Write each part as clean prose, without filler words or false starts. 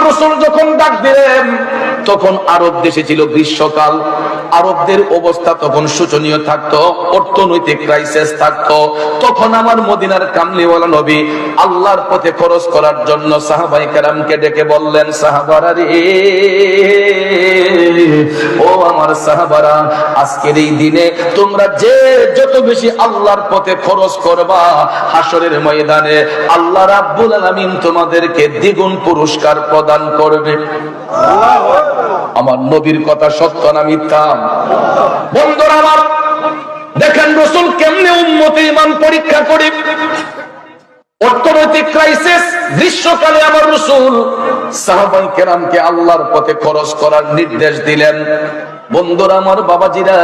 রাসূল যখন ডাক দিলেন তখন আরব দেশে ছিল গ্রীষ্মকাল, আরবদের অবস্থা তখন শোচনীয় থাকতো, অর্থনৈতিক ক্রাইসিস থাকতো। তখন আমার মদিনার কামলিওয়ালা নবী আল্লাহর পথে খরচ করার জন্য সাহাবায়ে কেরামকে ডেকে বললেন, সাহাবারা রে, ও আমার সাহাবারা, আজকের এই দিনে তোমরা যে যত বেশি আল্লাহর পথে খরচ করবা, হাসরের ময়দানে আল্লাহ রাব্বুল আলামিন তোমাদেরকে দ্বিগুণ পুরস্কার প্রদান করবে। আমার নবীর কথা সত্য না মিথ্যা? বন্ধুরা আমার, দেখেন রাসূল কেমনে উম্মতের ঈমান পরীক্ষা করে। অর্থনৈতিক ক্রাইসিস, গ্রীষ্মকালে আমার রাসূল সাহাবায়ে কেরামকে আল্লাহর পথে খরচ করার নির্দেশ দিলেন। বন্ধুরা আমার, বাবাজিরা,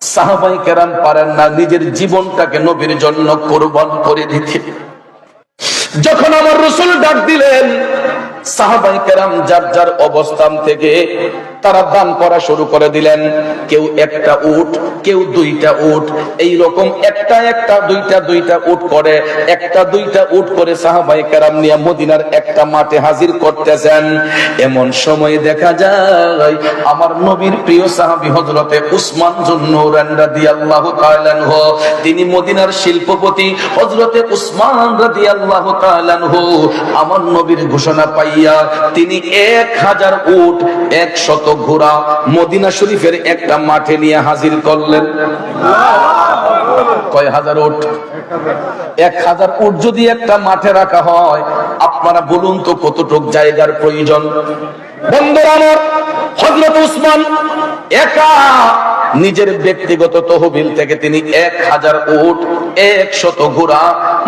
সাহাবায়ে কেরাম পারেন না নিজের জীবনটাকে নবীর জন্য কুরবান করে দিতে। যখন আমার রাসূল ডাক দিলেন, সাহাবায়ে কেরাম যার যার অবস্থান থেকে তারা দান করা শুরু করে দিলেন। কেউ একটা উট, কেউ দুইটা উট, এই রকম একটা দুইটা উট করে, একটা দুইটা উট করে সাহাবায়ে কেরাম নিয়ে মদিনার একটা মাঠে হাজির করতেছেন। এমন সময় দেখা যায় আমার নবীর প্রিয় সাহাবী হযরতে উসমান যুন্নুরান রাদিয়াল্লাহু তাআলা আনহু, তিনি মদিনার শিল্পপতি হযরতে উসমান রাদিয়াল্লাহু তাআলা আনহু আমার নবীর ঘোষণা পাইয়া তিনি 1000 উট 100 ঘোড়া মদিনা শরীফের একটা মাঠে নিয়ে হাজির করলেন। কয় হাজার উট? 1000 উট যদি একটা মাঠে রাখা হয়, আপনারা বলুন তো কতটুক জায়গার প্রয়োজন? বন্ধুরা আমার, হযরত উসমান একা নিজের ব্যক্তিগত তহবিল থেকে তিনি 1000 উট 100 ঘোড়া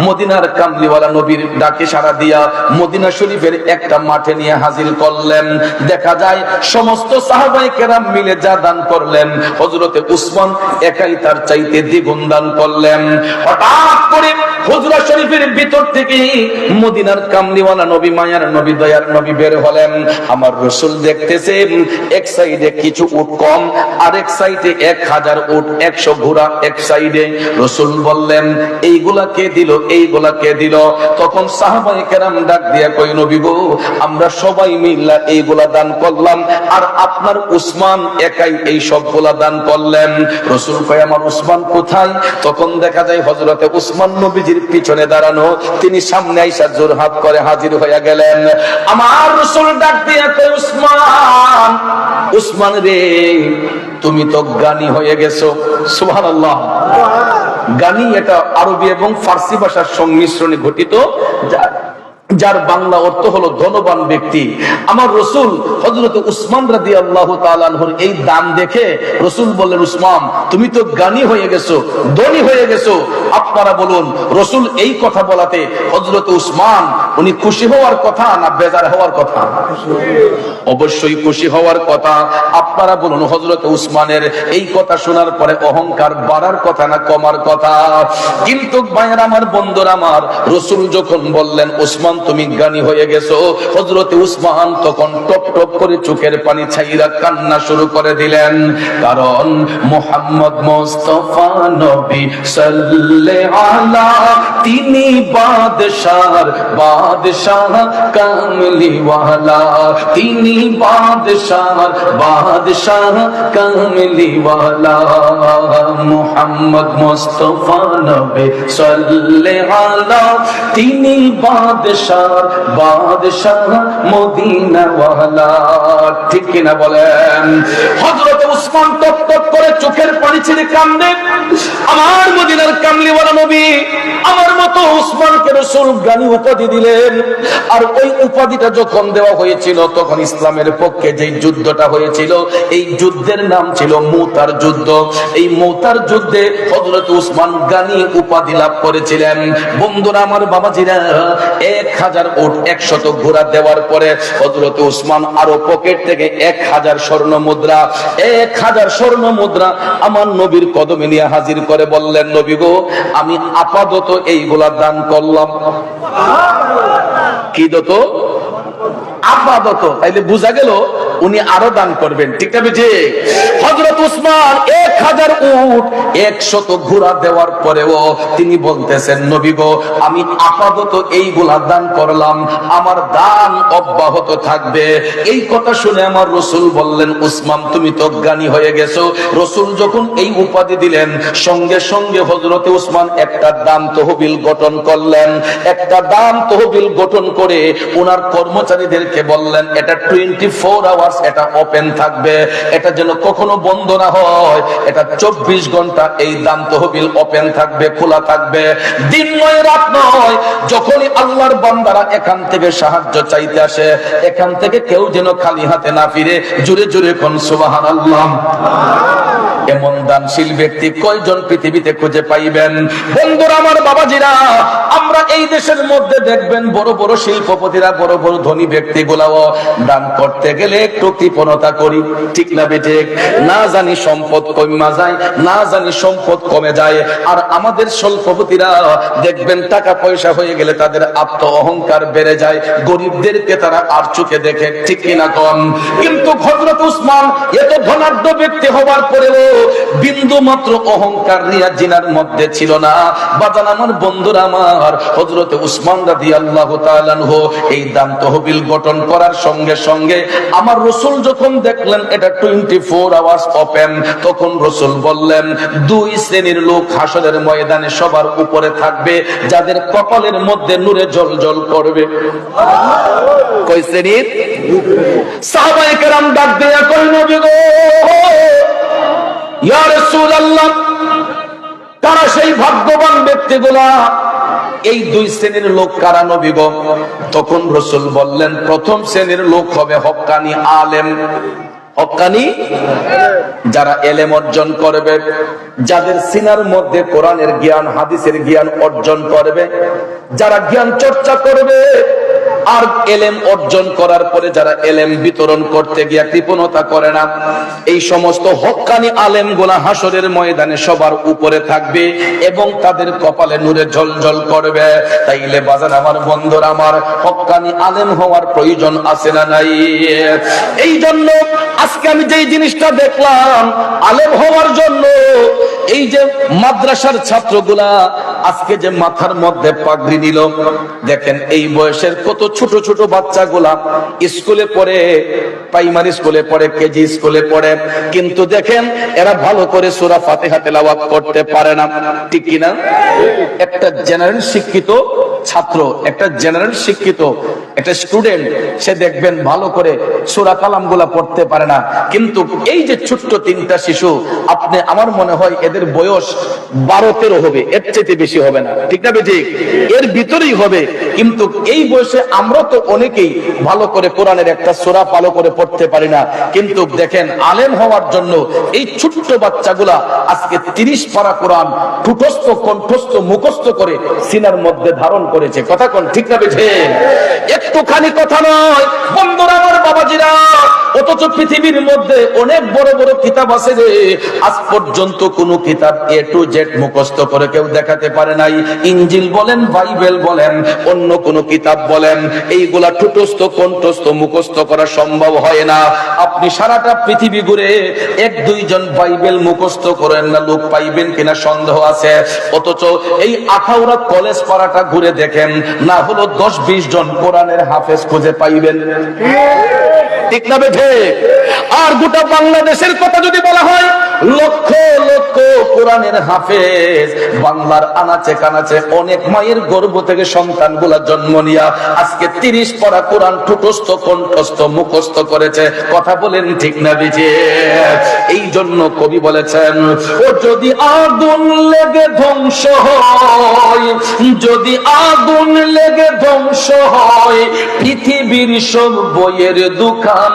মদিনার কামলিওয়ালা নবীর ডাকে সাড়া দিয়া মদিনা শরীফের একটা মাঠে নিয়ে হাজির করলেন। দেখা যায় সমস্ত সাহাবায়ে কেরাম মিলে যা দান করলেন, হযরতে উসমান একাই তার চাইতে দ্বিগুণ দান করলেন। হঠাৎ করে হুজরা শরীফের ভিতর থেকে মদিনার কামলিওয়ালা নবী, মায়ার নবী, দয়ার নবী বের হলেন। আমার রাসূল দেখতেছেন এক সাইডে কিছু উট কম, আরেক সাইডে 1000 উট 100 ঘোড়া এক সাইডে। রাসূল বললেন, এইগুলা কে দিল, এইগুলা কে দিল? তখন সাহাবায়ে কেরাম ডাক দিয়া কই, নবী গো, আমরা সবাই মিল্লা এইগুলা দান করলাম, আর আপনার উসমান একাই এই সবগুলা দান করলেন। রাসূল কয়, আমার উসমান কোথায়? তখন দেখা যায় হযরতে উসমান নবীজির পিছনে দাঁড়ানো, তিনি সামনে আইসা জোর হাত করে হাজির হয়ে গেলেন। আমার রাসূল ডাক দিয়া কয়, উসমান, উসমান রে, তুমি তো জ্ঞানী হয়ে গেছো। সুবহানাল্লাহ। জ্ঞানী এটা আরবি এবং ফার্সি ভাষার সংমিশ্রণে গঠিত, যার বাংলা অর্থ হলো ধনবান ব্যক্তি। আমার রাসূল হযরত উসমান রাদিয়াল্লাহু তাআলা আনহুর এই দান দেখে রাসূল বললেন, উসমান, তুমি তো জ্ঞানী হয়ে গেছো, ধনী হয়ে গেছো। আপনারা বলুন, রাসূল এই কথা বলাতে হযরত উসমান উনি খুশি হওয়ার কথা না বেজার হওয়ার কথা? অবশ্যই খুশি হওয়ার কথা। আপনারা বলুন, হযরত উসমানের এই কথা শোনার পরে অহংকার বাড়ার কথা না কমার কথা? কিন্তু ভাইরা আমার, বন্ধুরা আমার, রাসূল যখন বললেন, উসমান তুমি জ্ঞানী হয়ে গেছো, হযরত উসমান তখন টপ টপ করে চোখের পানি ছাইরা কান্না শুরু করে দিলেন। কারণ মুহাম্মদ মুস্তাফা নবী সাল্লাল্লাহু আলা, তিনি বাদশাহর বাদশাহ কামলিওয়ালা, তিনি বাদশাহর বাদশাহ কামলিওয়ালা। মুহাম্মদ মুস্তাফা নবী সাল্লাল্লাহু আলা, তিনি বাদশাহ বাদশাহ মদিনাওয়ালা। ঠিক কিনা বলেন? হযরত উসমান টপ টপ করে চোখের পানি ছেড়ে কান্দে। আমার মদিনার কামলিওয়ালা নবী আমার মতো উসমানকে রাসূল জ্ঞানী উপাধি দিলেন। আর ওই উপাধিটা যখন দেওয়া হয়েছিল, তখন ইসলামের পক্ষে যে যুদ্ধটা হয়েছিল, এই যুদ্ধের নাম ছিল মুতার যুদ্ধ। এই মুতার যুদ্ধে হযরত উসমান জ্ঞানী উপাধি লাভ করেছিলেন। বন্ধুরা আমার, বাবাজিরা, 1000 উট 100 ঘোড়া দেওয়ার পরে হযরত উসমান আরো পকেট থেকে 1000 স্বর্ণ মুদ্রা 1000 স্বর্ণ মুদ্রা আমার নবীর কদমে নিয়ে হাজির করে বললেন, নবী গো, আমি আপাতত এইগুলা দান করলাম। কি দত? আপাতত। তাইলে বোঝা গেল উনি আরো দান করবেন, ঠিক না বেঠে? হযরত উসমান 1000 উট 100 ঘোড়া দেওয়ার পরেও তিনি বলতেছেন, নবী গো, আমি আপাতত এইগুলা দান করলাম, আমার দান অব্যাহত থাকবে। এই কথা শুনে আমার রাসূল বললেন, উসমান তুমি তো জ্ঞানী হয়ে গেছো। রাসূল যখন এই উপাধি দিলেন, সঙ্গে সঙ্গে হযরত উসমান একটা দান তহবিল গঠন করলেন। একটা দান তহবিল গঠন করে ওনার কর্মচারীদেরকে বললেন, এটা 24 আওয়ার্স এটা ওপেন থাকবে, এটা যেন কখনো বন্ধ না হয়। এটা 24 ঘন্টা এই দান তহবিল ওপেন থাকবে, খোলা থাকবে, দিন নয় রাত নয়। যখনই আল্লাহর বান্দারা এখান থেকে সাহায্য চাইতে আসে, এখান থেকে কেউ যেন খালি হাতে না ফিরে। জোরে জোরে কোন সুবহানাল্লাহ। এমন দানশীল ব্যক্তি কয়জন পৃথিবীতে খুঁজে পাইবেন? বন্ধুরা আমার, বাবাজিরা, আমরা এই দেশের মধ্যে দেখবেন বড় বড় শিল্পপতিরা, বড় বড় ধনী ব্যক্তিগুলাও দান করতে গেলে একটু কৃপণতা করি, ঠিক না বেঠিক? না জানি সম্পদ কমে যায়, না জানি সম্পদ কমে যায়। আর আমাদের শিল্পপতিরা দেখবেন টাকা পয়সা হয়ে গেলে তাদের আত্ম অহংকার বেড়ে যায়, গরিবদেরকে তারা আর চোখে দেখে, ঠিক কিনা কম? কিন্তু হযরত উসমান এত ধনাঢ্য ব্যক্তি হওয়ার পরেও বিন্দু মাত্র অহংকার রিয়া জিনার মধ্যে ছিল না। বাজান আমার, বন্ধুরা আমার, হযরত উসমান রাদিয়াল্লাহু তাআলা আনহু এই দান তহবিল গঠন করার সঙ্গে সঙ্গে আমার রাসূল যখন দেখলেন এটা 24 আওয়ার্স ওপেন, তখন রাসূল বললেন, দুই শ্রেণীর লোক হাসরের ময়দানে সবার উপরে থাকবে, যাদের কপালের মধ্যে নূরে জ্বলজ্বল করবে। কয় শ্রেণীর? সাহাবায়ে কেরাম ডাক দিয়া কই, নবী গো, ইয়া রাসূলুল্লাহ, কারা সেই ভাগ্যবান ব্যক্তিগুলা? এই দুই শ্রেণীর লোক কারা নবী গো? তখন রাসূল বললেন, প্রথম শ্রেণীর লোক হবে হক্কানি আলেম। হক্কানি, যারা এলেম অর্জন করবে, যাদের সিনার মধ্যে কোরআনের জ্ঞান, হাদিসের জ্ঞান অর্জন করবে, যারা জ্ঞান চর্চা করবে, আর এলেম অর্জন করার পরে যারা এলেম বিতরণ করতে গিয়ে কৃপণতা করে না, এই সমস্ত হক্কানি আলেম গুলা হাসরের ময়দানে সবার উপরে থাকবে এবং তাদের কপালে নূরে ঝলঝল করবে। তাইলে বাজান আমার, বন্ধুরা আমার, হক্কানি আলেম হওয়ার প্রয়োজন আছে না নাই? এই জন্য আজকে আমি যেই জিনিসটা দেখলাম, আলেম হওয়ার জন্য এই যে মাদ্রাসার ছাত্রগুলা আজকে যে মাথার মধ্যে পাগড়ি নিল, দেখেন এই বয়সের কত ছোট ছোট বাচ্চাগুলা স্কুলে পড়ে, প্রাইমারি স্কুলে পড়ে, কেজি স্কুলে পড়ে, কিন্তু দেখেন এরা ভালো করে সূরা ফাতিহা তেলাওয়াত করতে পারে না, ঠিক কিনা? একটা জেনারেল শিক্ষিত ছাত্র, একটা জেনারেল শিক্ষিত একটা স্টুডেন্ট, সে দেখবেন ভালো করে সূরা কালামগুলা পড়তে পারে না। কিন্তু এই যে ছোট্ট তিনটা শিশু, আপনি, আমার মনে হয় এদের বয়স 12-13 হবে, এর চেয়ে বেশি হবে না, ঠিক না বেঠিক? এর ভিতরেই হবে। কিন্তু এই বয়সে আমরা তো অনেকেই ভালো করে কোরআনের একটা সূরা ভালো করে পড়তে পারি না। কিন্তু দেখেন, আলেম হওয়ার জন্য এই ছোট্ট বাচ্চাগুলা আজকে 30 পারা কোরআন ঠুটস্থ, কণ্ঠস্থ, মুখস্থ করে সিনার মধ্যে ধারণ করেছে। কথা কোন, ঠিক না বেঠিক? একটুখানি কথা নয় বন্ধুরা আমার, বাবাজিরা। অথচ পৃথিবীর মধ্যে অনেক বড় বড় কিতাব আছে যে আজ পর্যন্ত কোন কিতাব A to Z মুখস্থ করে কেউ দেখাতে পারে নাই। ইনজিল বলেন, বাইবেল বলেন, অন্য কোন কিতাব বলেন, এইগুলা ঠুটস্থ, কণ্ঠস্থ, মুখস্থ করা সম্ভব হয় না। আপনি সারাটা পৃথিবী ঘুরে 1-2 জন বাইবেল মুখস্থ করেন না লোক পাইবেন কিনা সন্দেহ আছে। অথচ এই আখাউড়া কলেজ পাড়াটা ঘুরে দেখেন, না হলো 10-20 জন কোরআনের হাফেজ খুঁজে পাইবেন, ঠিক না বেঠে? আর গোটা বাংলাদেশের কথা যদি বলা হয়, লক্ষ লক্ষ কোরআনের হাফেজ বাংলার আনাচে কানাচে অনেক মায়ের গর্ভ থেকে সন্তানগুলা জন্ম নিয়া আজকে 30 পারা কোরআন ঠুটস্থ, কণ্ঠস্থ, মুখস্থ করেছে। কথা বলেন, ঠিক না বেঠে? এই জন্য কবি বলেছেন, ও যদি আগুন লেগে ধ্বংস হয়, যদি আগুন লেগে ধ্বংস হয় পৃথিবীর সব বইয়ের দোকান,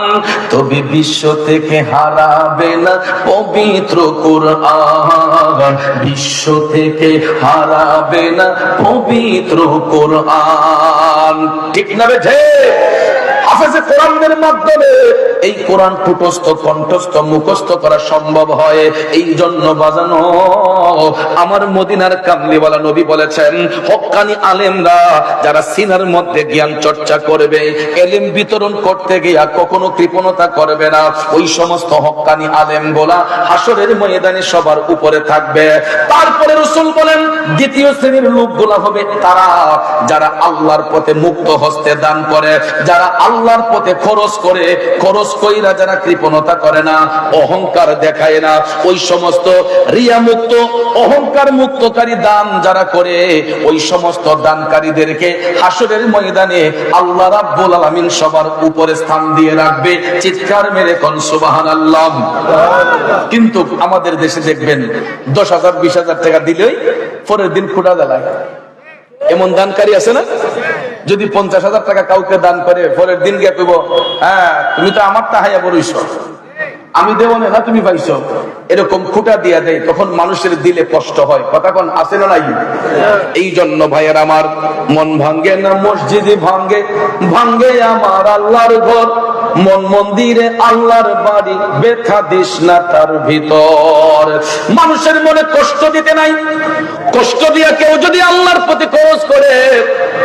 তবে বিশ্ব থেকে হারাবে না পবিত্র কোরআন, বিশ্ব থেকে হারাবে না পবিত্র কোরআন, ঠিক না বেঠে? হাফেজে কোরআনের মাধ্যমে এই কোরআন কুটস্থ কণ্ঠস্থ মুখস্থ করা সম্ভব হয়। এই জন্য বাজানো আমার মদিনার কামলিওয়ালা নবী বলেছেন, হক্কানি আলেমরা যারা সিনার মধ্যে জ্ঞান চর্চা করবে, এলেম বিতরণ করতে গিয়া কখনো কৃপণতা করবে না, ওই সমস্ত হক্কানি আলেম গোলা হাসরের ময়দানে সবার উপরে থাকবে। তারপরে রাসূল বলেন, দ্বিতীয় শ্রেণীর লোকগুলা হবে তারা যারা আল্লাহর পথে মুক্ত হস্তে দান করে, যারা আল্লাহর পথে খরচ করে, খরচ কইরা যারা কৃপণতা করে না, অহংকার দেখায় না, ওই সমস্ত রিয়া মুক্ত অহংকার মুক্তকারী দান যারা করে, ওই সমস্ত দানকারীদেরকে হাসরের ময়দানে আল্লাহ রাব্বুল আলামিন সবার উপরে স্থান দিয়ে রাখবে। চিৎকার মেরে কোন সুবহানাল্লাহ। কিন্তু আমাদের দেশে দেখবেন 10,000 20,000 টাকা দিলেই পরের দিন খুঁটা জ্বালায়। এমন দানকারী আছে না? যদি 50,000 টাকা কাউকে দান করে, পরের দিন গিয়ে কইব, হ্যাঁ তুমি তো আমার তাহাইয়া বড়ইছো, আমি দেব না, তুমি পাইছো, এরকম খুঁটা দিয়া দেয়। তখন মানুষের দিলে কষ্ট হয়। কথা কোন আছে না নাই? এই জন্য ভাইয়ের আমার, মন ভাঙ্গে না মসজিদে ভাঙ্গে, ভাঙ্গে আমার আল্লাহর ঘর, মন মন্দিরে আল্লাহর বাড়ি, ব্যথা দিস না তার ভিতর। মানুষের মনে কষ্ট দিতে নাই। কষ্ট দিয়া কেউ যদি আল্লাহর প্রতি খরচ করে,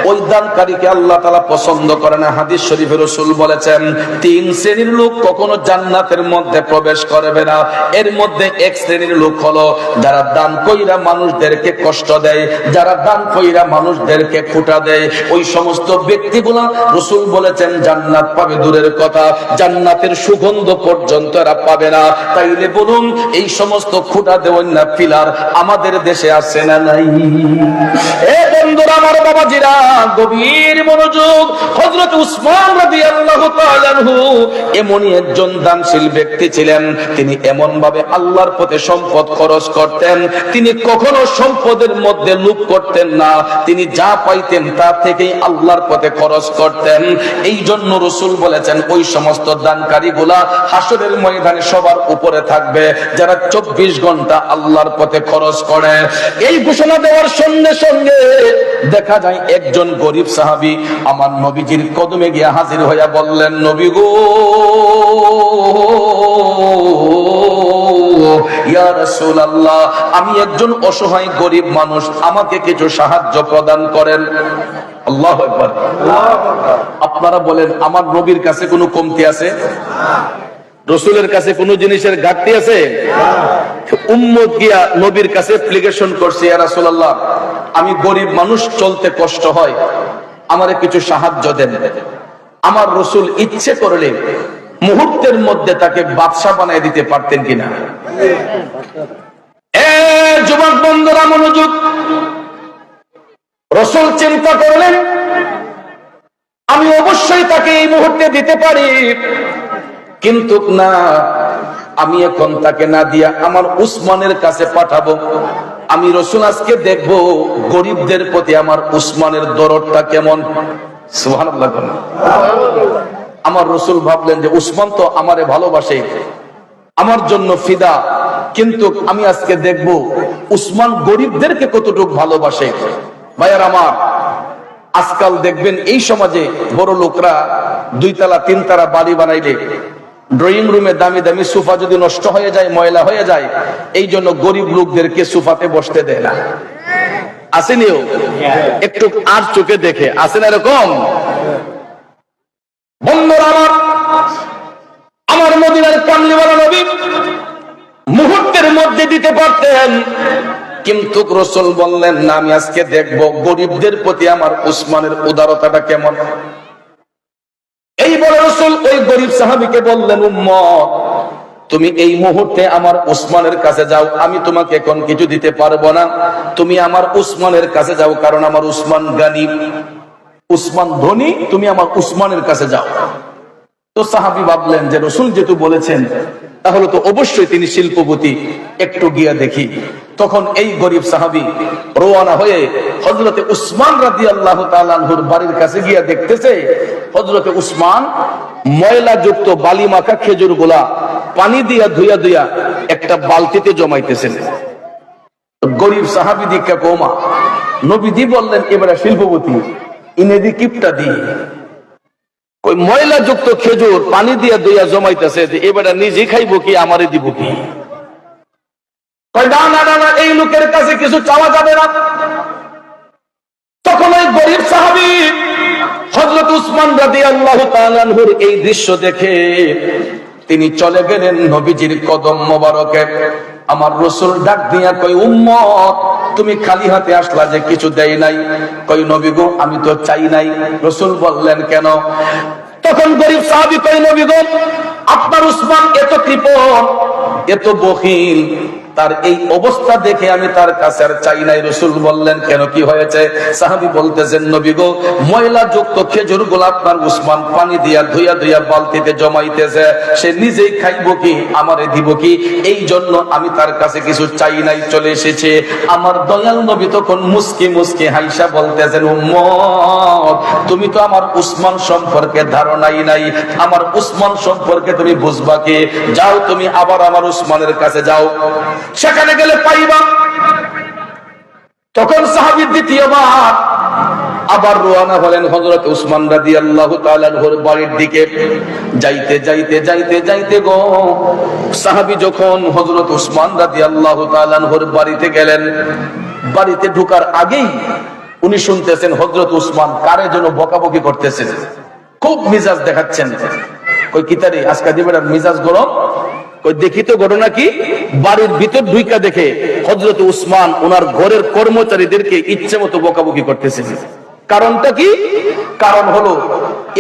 ওই দানকারীকে আল্লাহ তাআলা পছন্দ করে না। হাদিস শরীফে রাসূল বলেছেন, 3 শ্রেণীর লোক কখনো জান্নাতের মধ্যে প্রবেশ করবে না। এর মধ্যে এক শ্রেণীর লোক হলো যারা দান কইরা মানুষদেরকে কষ্ট দেয়, যারা দান কইরা মানুষদেরকে খোঁটা দেয়, ওই সমস্ত ব্যক্তিগুলা রাসূল বলেছেন জান্নাত পাবে দূরের কথা, জান্নাতের সুগন্ধ পর্যন্ত এরা পাবে না। তাইলে বলুন, এই সমস্ত খোঁটা দেওয়ার না পিলার আমাদের দেশে আছে না নাই? এ বন্ধুরা আমার, বাবাজিরা, গভীর মনোযোগ। হযরত উসমান রাদিয়াল্লাহু তাআলা আনহু এমনই একজন দানশীল ব্যক্তি ছিলেন। তিনি এমন ভাবে আল্লাহর পথে সম্পদ খরচ করতেন, তিনি কখনো সম্পদের মধ্যে লোভ করতেন না। তিনি যা পাইতেন তা থেকেই আল্লাহর পথে খরচ করতেন। এই জন্য রাসূল বলেছেন, ওই সমস্ত দানকারীগুলা হাসরের ময়দানে সবার উপরে থাকবে যারা 24 ঘন্টা আল্লাহর পথে খরচ করে। এই ঘোষণা দেওয়ার সঙ্গে সঙ্গে দেখা যায় একজন গরিব সাহাবী আমার নবীজির কদমে গিয়ে হাজির হইয়া বললেন, নবী গো, ইয়া রাসূলুল্লাহ, আমি একজন অসহায় গরিব মানুষ, আমাকে কিছু সাহায্য প্রদান করেন। আল্লাহু আকবার। আপনারা বলেন, আমার নবীর কাছে কোনো কমতি আছে? রাসূলের কাছে কোনো জিনিসের ঘাটতি আছে? উম্মত গিয়া নবীর কাছে অ্যাপ্লিকেশন করছে, ইয়া রাসূলুল্লাহ, আমি গরিব মানুষ, চলতে কষ্ট হয়, আমারে কিছু সাহায্য দেন। আমার রাসূল ইচ্ছে করলে মুহূর্তের মধ্যে তাকে বাদশা বানায় দিতে পারতেন কিনা? যুবক বন্ধুরা মনোযোগ। রাসূল চিন্তা করলেন, আমি অবশ্যই তাকে এই মুহূর্তে দিতে পারি, কিন্তু না, আমি এখন তাকে না দিয়া আমার উসমানের কাছে পাঠাবো। আমি রাসূল আজকে দেখবো গরিবদের প্রতি আমার উসমানের দরদটা কেমন। সুবহানাল্লাহ। আমার রাসূল ভাবলেন যে উসমান তো আমারে ভালোবাসে, আমার জন্য ফিদা, কিন্তু আমি আজকে দেখবো উসমান গরিবদেরকে কতটুকু ভালোবাসে। ভাইয়ার আমার, আজকাল দেখবেন এই সমাজে বড় লোকরা 2 তলা 3 তলা বাড়ি বানাইলে ড্রয়িং রুমে দামি দামি সোফা যদি নষ্ট হয়ে যায়, ময়লা হয়ে যায়, এই জন্য গরিব লোকদেরকে সোফাতে বসতে দেয় না। আসেনিও? একটু আর চোখে দেখে আসেন এরকম। বন্ধুরা আমার, আমার মদিনার কামলিওয়ালা নবী মুহূর্তের মধ্যে দিতে পারতেন, কিন্তু রাসূল বললেন না, আমি আজকে দেখবো গরিবদের প্রতি আমার উসমানের উদারতাটা কেমন। এই বলে রাসূল ওই গরিব সাহাবীকে বললেন, উম্মত, তুমি এই মুহূর্তে আমার উসমানের কাছে যাও, আমি তোমাকে এখন কিছু দিতে পারবো না, তুমি আমার উসমানের কাছে যাও, কারণ আমার উসমান গানি, উসমান ধনী, তুমি আমার উসমানের কাছে যাও। তো সাহাবী ভাবলেন যে রাসূল যেহেতু বলেছেন, তাহলে তো অবশ্যই তিনি শিল্পপতি, একটু গিয়ে দেখি। তখন এই গরিব সাহাবী রওনা হয়ে হযরতে উসমান রাদিয়াল্লাহু তাআলা আনহুর বাড়ির কাছে গিয়ে দেখতেছে হযরতে উসমান ময়লা যুক্ত বালি মাখা খেজুর গুলা পানি দিয়া ধুইয়া ধুইয়া একটা বালতিতে জমাইতেছেন। গরিব সাহাবী দীক্ষা কৌমা নবীজি বললেন, এবারে শিল্পপতি ইনেদি কিপটা দি ওই ময়লা যুক্ত খেজুর পানি দিয়ে দইয়া জমাইতেছে, এবারে নিজে খাইবো কি আমারে দিব কি? না না না না, এই লোকের কাছে কিছু চাওয়া যাবে না। তখন ওই গরিব সাহাবী হযরত উসমান রাদিয়াল্লাহু তাআলা আনহুর এই দৃশ্য দেখে তিনি চলে গেলেন নবীজির কদম মোবারকে। আমার রাসূল ডাক দিয়া কই, উম্মত তুমি খালি হাতে আসলা যে, কিছু দেই নাই? কই, নবী গো আমি তো চাই নাই। রাসূল বললেন কেন? তখন গরিব সাহাবী কই, নবী গো আপনার উসমান এত কৃপণ, এত বখিল, তার এই অবস্থা দেখে আমি তার কাছে আর চাই নাই। রাসূল বললেন কেন, কি হয়েছে? সাহাবী বলতেছেন, নবী গো ময়লা যুক্ত খেজুর গুলো আপনার উসমান পানি দিয়া ধুইয়া ধুইয়া বালতিতে জমাইতেছে, সে নিজেই খাইবো কি আমারে দিব কি? এই জন্য আমি তার কাছে কিছু চাই নাই, চলে এসেছে। আমার দয়াল নবী তখন মুস্কি মুস্কি হাইসা বলতেছেন, উম্মত তুমি তো আমার উসমান সম্পর্কে ধারণাই নাই, আমার উসমান সম্পর্কে তুমি বুঝবা কি? যাও তুমি আবার আমার উসমানের কাছে যাও, সেখানে গেলে পাইবা। তখন সাহাবী দ্বিতীয়বার আবার রওনা হলেন হযরত উসমান রাদিয়াল্লাহু তাআলা আনহুর বাড়ির দিকে। যাইতে যাইতে যাইতে যাইতে গো সাহাবী যখন হযরত উসমান রাদিয়াল্লাহু তাআলা আনহুর বাড়িতে গেলেন, বাড়িতে ঢোকার আগেই উনি শুনতেছেন হযরত উসমান কারে যেন বকাবকি করতেছেন, খুব মিজাজ দেখাচ্ছেন। কই কিতারি আজকে দিবেন মিজাজ গরম? কই দেখি তো ঘটনা কি? বাড়ির ভিতর ঢুইকা দেখে হযরত উসমান ওনার ঘরের কর্মচারীদেরকে ইচ্ছে মতো বকাবকি করতেছেন। কারণটা কি? কারণ হলো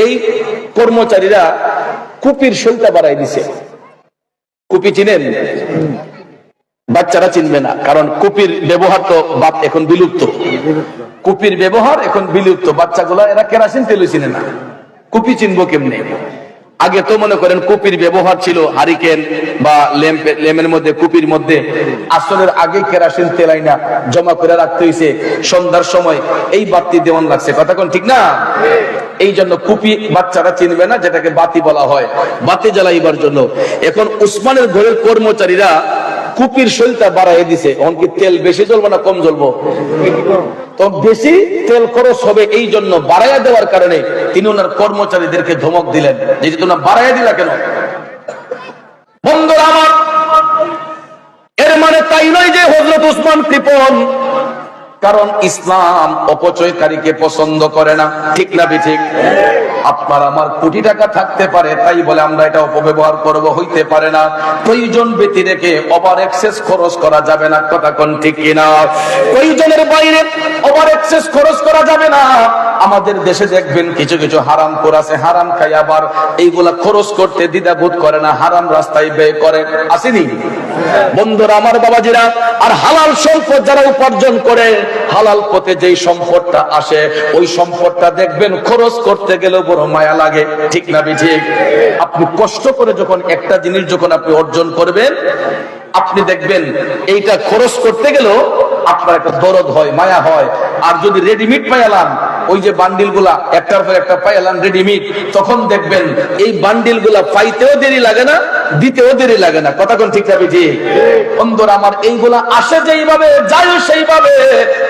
এই কর্মচারীরা কুপির শৈলটা বাড়াই দিছে। কুপি চিনেন? বাচ্চারা চিনবে না, কারণ কুপির ব্যবহার তো এখন বিলুপ্ত। কুপির ব্যবহার এখন বিলুপ্ত, বাচ্চাগুলা এরা কেরাসিন তেল চিনে না, কুপি চিনবো কেমনে? আগে তো মনে করেন কুপির ব্যবহার ছিল হারিকেন বা ল্যাম্পের মধ্যে, কুপির মধ্যে আসলের আগে কেরাসিন তেল আইনা জমা করে রাখতে হইছে, সন্ধ্যার সময় এই বাতি দেওয়ান লাগছে, কথা কোন ঠিক না? এই জন্য কুপি বাচ্চারা চিনবে না, যেটাকে বাতি বলা হয়, বাতি জ্বালাইবার জন্য। এখন উসমানের ঘরের কর্মচারীরা কুপির শৈলটা বাড়াই দিছে। এমনকি তেল বেশি জ্বলবো না কম জ্বলবো? তো বেশি তেল খরচ হবে, এই জন্য বাড়াইয়া দেওয়ার কারণে তিনি ওনার কর্মচারীদেরকে ধমক দিলেন যে তোমরা বাড়াইয়া দিলা কেন? বন্ধুরা আমার, এর মানে তাই নয় যে হযরত উসমান কৃপণ, কারণ ইসলাম অপচয়কারীকে পছন্দ করে না, ঠিক না ঠিক? আপনার আমার কোটি টাকা থাকতে পারে, তাই বলে আমরা এটা অপব্যবহার করব, হইতে পারে না। প্রয়োজন ব্যতি রেখে ওভার এক্সেস খরচ করা যাবে না, কথা কোন ঠিক কিনা? প্রয়োজনের বাইরে ওভার এক্সেস খরচ করা যাবে না। আমাদের দেশে দেখবেন কিছু কিছু হারাম খোর আছে, হারাম খাই আবার এইগুলা খরচ করতে দ্বিধাবোধ করে না, হারাম রাস্তায় ব্যয় করে, আসেনি? বন্ধুরা আমার, বাবাজিরা, আর হালাল সম্পদ যারা উপার্জন করে, হালাল পথে যেই সম্পদটা আসে, ওই সম্পদটা দেখবেন খরচ করতে গেলেও বড় মায়া লাগে, ঠিক না ঠিক? আপনি কষ্ট করে যখন একটা জিনিস যখন আপনি অর্জন করবেন, আপনি দেখবেন এইটা খরচ করতে গেলেও আপনার একটা দরদ হয়, মায়া হয়। আর যদি রেডিমেড পাইলাম, ওই যে বান্ডিল গুলা একটার পর একটা পাইলাম রেডিমেড, তখন দেখবেন এই বান্ডিল গুলা পাইতেও দেরি লাগে না, দিতেও দেরি লাগে না, কথা কোন ঠিক না ঠিক? বন্ধুরা আমার, এইগুলা আসে যেইভাবে, যায় সেইভাবে,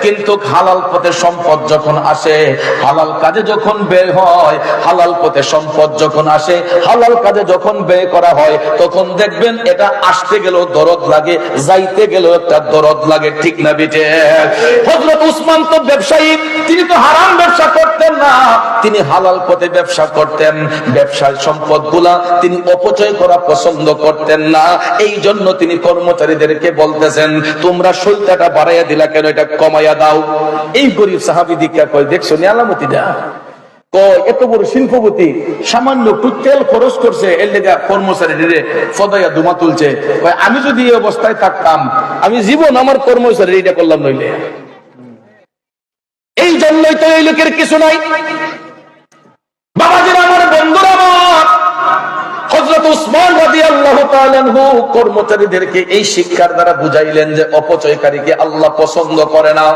কিন্তু হালাল পথে সম্পদ যখন আসে, হালাল কাজে যখন ব্যয় হয়, হালাল পথে সম্পদ যখন আসে, হালাল কাজে যখন ব্যয় করা হয়, তখন দেখবেন এটা আসতে গেলেও দরদ লাগে, যাইতে গেলেও একটা দরদ লাগে, ঠিক না বেটে? হযরত উসমান তো ব্যবসায়ী, তিনি তো হারাম ব্যবসা করতেন না, তিনি হালাল পথে ব্যবসা করতেন। ব্যবসার সম্পদ গুলা তিনি অপচয় করা পছন্দ করতেন না, এই জন্য তিনি কর্মচারীদেরকে বলতেছেন, তোমরা শৈলটাটা বাড়াইয়া দিলা কেন, এটা কমাইয়া দাও। এই গরিব সাহাবী দীক্ষা কয়, দেখছো নিয়ালামতিটা, এত বড় শিল্পপতি সামান্য একটু তেল খরচ করছে, এর লেগে কর্মচারীদের ফদাইয়া ধুমা তুলছে। আমি যদি এই অবস্থায় থাকতাম, আমি জীবন আমার কর্মচারী এটা করলাম নইলে। এই জন্যই তো এই লোকের কিছু নাই। বাবাজিরা আমার, বন্ধুরা আমার, হযরত উসমান রাদিয়াল্লাহু তাআলা আনহু কর্মচারীদেরকে এই শিক্ষার দ্বারা বুঝাইলেন যে অপচয়কারীকে আল্লাহ পছন্দ করে না।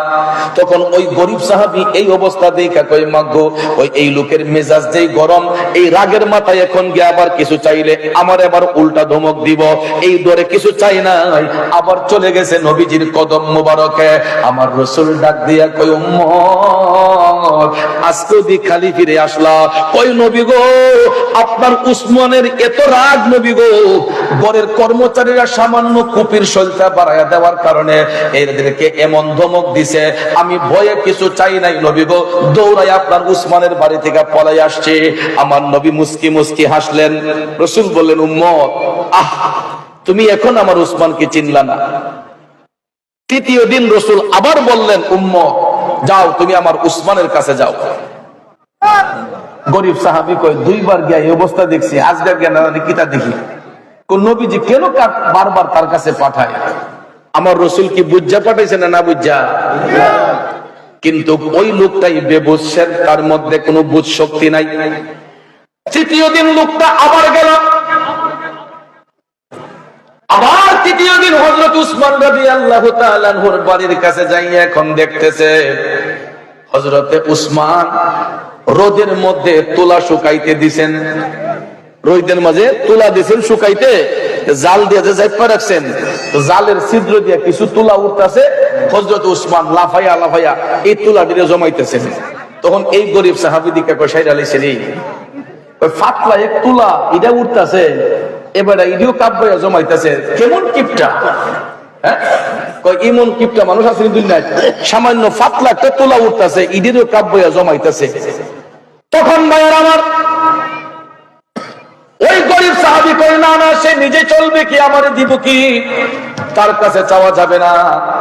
তখন ওই গরিব সাহাবী এই অবস্থা দেখে কই, মাগো ওই এই লোকের মেজাজ যেই গরম, এই রাগের মাথায় এখন গিয়ে আবার কিছু চাইলে আমার আবার উল্টা ধমক দিব, এই দরে কিছু চাই নাই, আবার চলে গেছে নবীজির কদম মোবারকে। আমার রাসূল ডাক দিয়া কই, উম্মত উম্মত আজকেও দি খালি ফিরে আসলা। কই নবী গো, আপনার উসমানের এত রাগ নবী গো, ঘরের কর্মচারীরা সামান্য কুপির সলতা বাড়ায়া দেওয়ার কারণে এদেরকে এমন ধমক দিছে, আমি ভয়ে কিছু চাই নাই নবী গো, দৌড়াই আপনার উসমানের বাড়ি থেকে পলাই আসছে। আমার নবী মুস্কি মুস্কি হাসলেন। রাসূল বললেন, উম্মত তুমি এখন আমার উসমানকে চিনলা না। তৃতীয় দিন রাসূল আবার বললেন, উম্মত যাও তুমি আমার উসমানের কাছে যাও। গরিব সাহাবী কয়, দুইবার গিয়া এই অবস্থা দেখছি, আজকে গিয়া না কিতা দেখি। কোন নবীজি কেন বারবার তার কাছে পাঠায়? আমার রাসূল কি বুঝা পাঠাইছে না বুঝা? কিন্তু ওই লোকটাই বেবুঝের, তার মধ্যে কোনো বুঝ শক্তি নাই। তৃতীয় দিন লোকটা আবার গেল, আবার তৃতীয় দিন হযরত উসমান রাদিয়াল্লাহু তাআলা আনহুর বাড়ির কাছে যাই, এখন দেখতেছে হযরতে উসমান রোদের মধ্যে তুলা শুকাইতে দিছেন। রোদের মাঝে তুলা দিছেন শুকাইতে, জাল দিয়ে যে জাইপা রাখছেন, জালের ছিদ্র দিয়ে কিছু তুলা উঠতেছে। হযরত উসমান লাফাইয়া লাফাইয়া এই তুলা দিয়ে জমাইতেছেন। তখন এই গরিব সাহাবী দিকে কষাই ডালিছেন, ওই ফাতলা এক তুলা এটা উঠতেছে, এবারে ইডিও কাব্যয়া জমাইতেছে, কেমন কিপটা। হ্যাঁ, ইমন কিপটা মানুষ আছে দুনিয়ায়, সামান্য ফাতলা একটা তুলা উঠতেছে, ইডিও কাব্যয়া জমাইতেছে। তখন ভাইয়ের আমার ওই গরিব সাহাবী কই, না না, সে নিজে চলবে কি, আমারে দিব কি, তার কাছে চাওয়া যাবে না।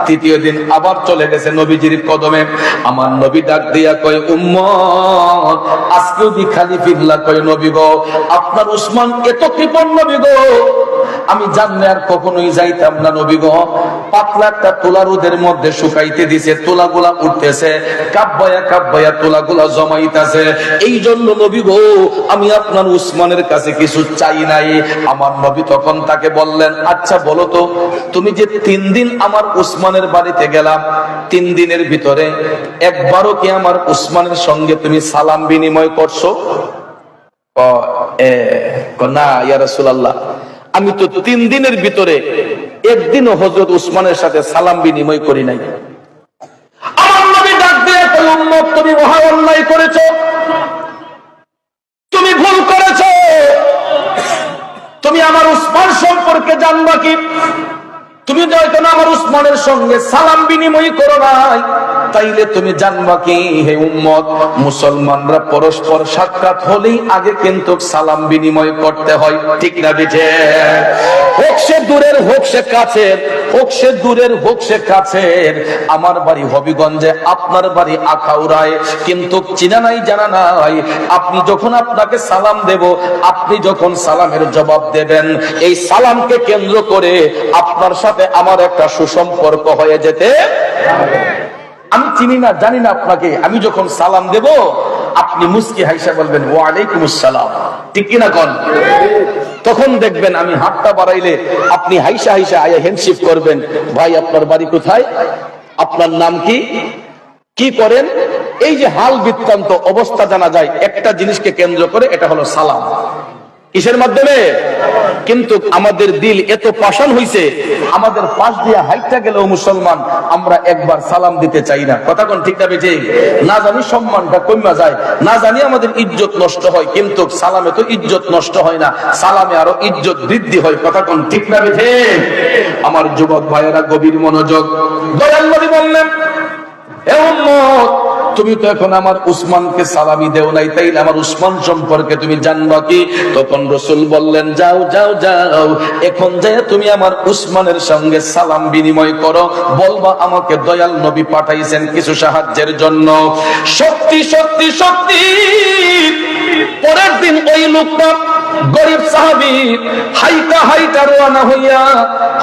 তৃতীয় দিন আবার চলে গেছে নবীজির কদমে। আমার নবী ডাক দিয়া কয়, উম্মত আজকেও দি খালি ফিরলা। কয়, নবী গো, আপনার উসমান এত কৃপণ নবী গো, আমি জানলে আর কখনোই যাইতাম না নবী গো। পাতলা একটা তুলা রোদের মধ্যে শুকাইতে দিছে, তুলাগুলা উঠতেছে, কাব্বায়া কাব্বায়া তুলাগুলা জমাইতেছে। এই জন্য নবী গো, আমি আপনার উসমানের কাছে কিছু চাই নাই। আমার নবী তখন তাকে বললেন, আচ্ছা বলো তো, তুমি যে 3 দিন আমার উসমানের বাড়িতে গেলাম, 3 দিনের ভিতরে একবারও কি আমার উসমানের সঙ্গে তুমি সালাম বিনিময় করছো? না ইয়া রাসূলুল্লাহ, আমি তো 3 দিনের ভিতরে একদিনও হযরত উসমানের সাথে সালাম বিনিময় করি নাই। আমার নবী ডাক দিয়ে কই, উম্মত তুমি মহা অন্যায় করেছো, তুমি ভুল করেছো। তুমি আমার উসমান সম্পর্কে জানবা কি? তুমি যখন আমার উসমানের সঙ্গে সালাম বিনিময় করো নাই, তাইলে তুমি জানবা কি হে উম্মত, মুসলমানরা পরস্পর সাক্ষাৎ হলেই আগে কিন্তু সালাম বিনিময় করতে হয়, ঠিক না বিঠে? হোক সে দূরের হোক সে কাছের, হোক সে দূরের হোক সে কাছের। আমার বাড়ি হবিগঞ্জে, আপনার বাড়ি আখাউড়ায়, কিন্তু চিনা নাই জানা নাই। আপনি যখন আপনাকে সালাম দেব, আপনি যখন সালামের জবাব দেবেন, এই সালামকে কেন্দ্র করে আপনার সাথে আমার একটা সুসম্পর্ক হয়ে যেতে। আমি চিনি না জানি না আপনাকে, আমি যখন সালাম দেব আপনি মুস্কি হাইসা বলবেন ওয়া আলাইকুমুস সালাম, ঠিক কিনা কোন? তখন দেখবেন আমি হাতটা বাড়াইলে আপনি হাইসা হাইসা আয়া হ্যান্ডশেক করবেন, ভাই আপনার বাড়ি কোথায়, আপনার নাম কি, কি করেন। এই যে হাল বৃত্তান্ত অবস্থা জানা যায় একটা জিনিসকে কেন্দ্র করে, এটা হলো সালাম। কিসের মাধ্যমে? কিন্তু আমাদের দিল এত পাষাণ হইছে, আমাদের পাশ দিয়ে হাইটা গেলেও মুসলমান আমরা একবার সালাম দিতে চাই না। কথা কোন ঠিক না বেঠিক? না জানি সম্মানটা কমে যায়, না জানি আমাদের ইজ্জত নষ্ট হয়, কিন্তু সালামে তো ইজ্জত নষ্ট হয় না, সালামে আরো ইজ্জত বৃদ্ধি হয়। কথা কোন ঠিক না বেঠিক? আমার যুবক ভাইয়েরা গভীর মনোযোগ। দয়াল নবী বললেন, হে উম্মত, তুমি তো এখন আমার উসমানকে সালামি দেও নাই, তাইলে আমার উসমান সম্পর্কে তুমি জানবা কি? তখন রাসূল বললেন, যাও যাও যাও, এখন যাও তুমি আমার উসমানের সঙ্গে সালাম বিনিময় করো, বলবা আমাকে দয়াল নবী পাঠাইছেন কিছু সাহায্যের জন্য। সত্যি সত্যি সত্যি পরের দিন ওই লোকটা গরিব সাহাবী হাইটা হাইটা রওনা হইয়া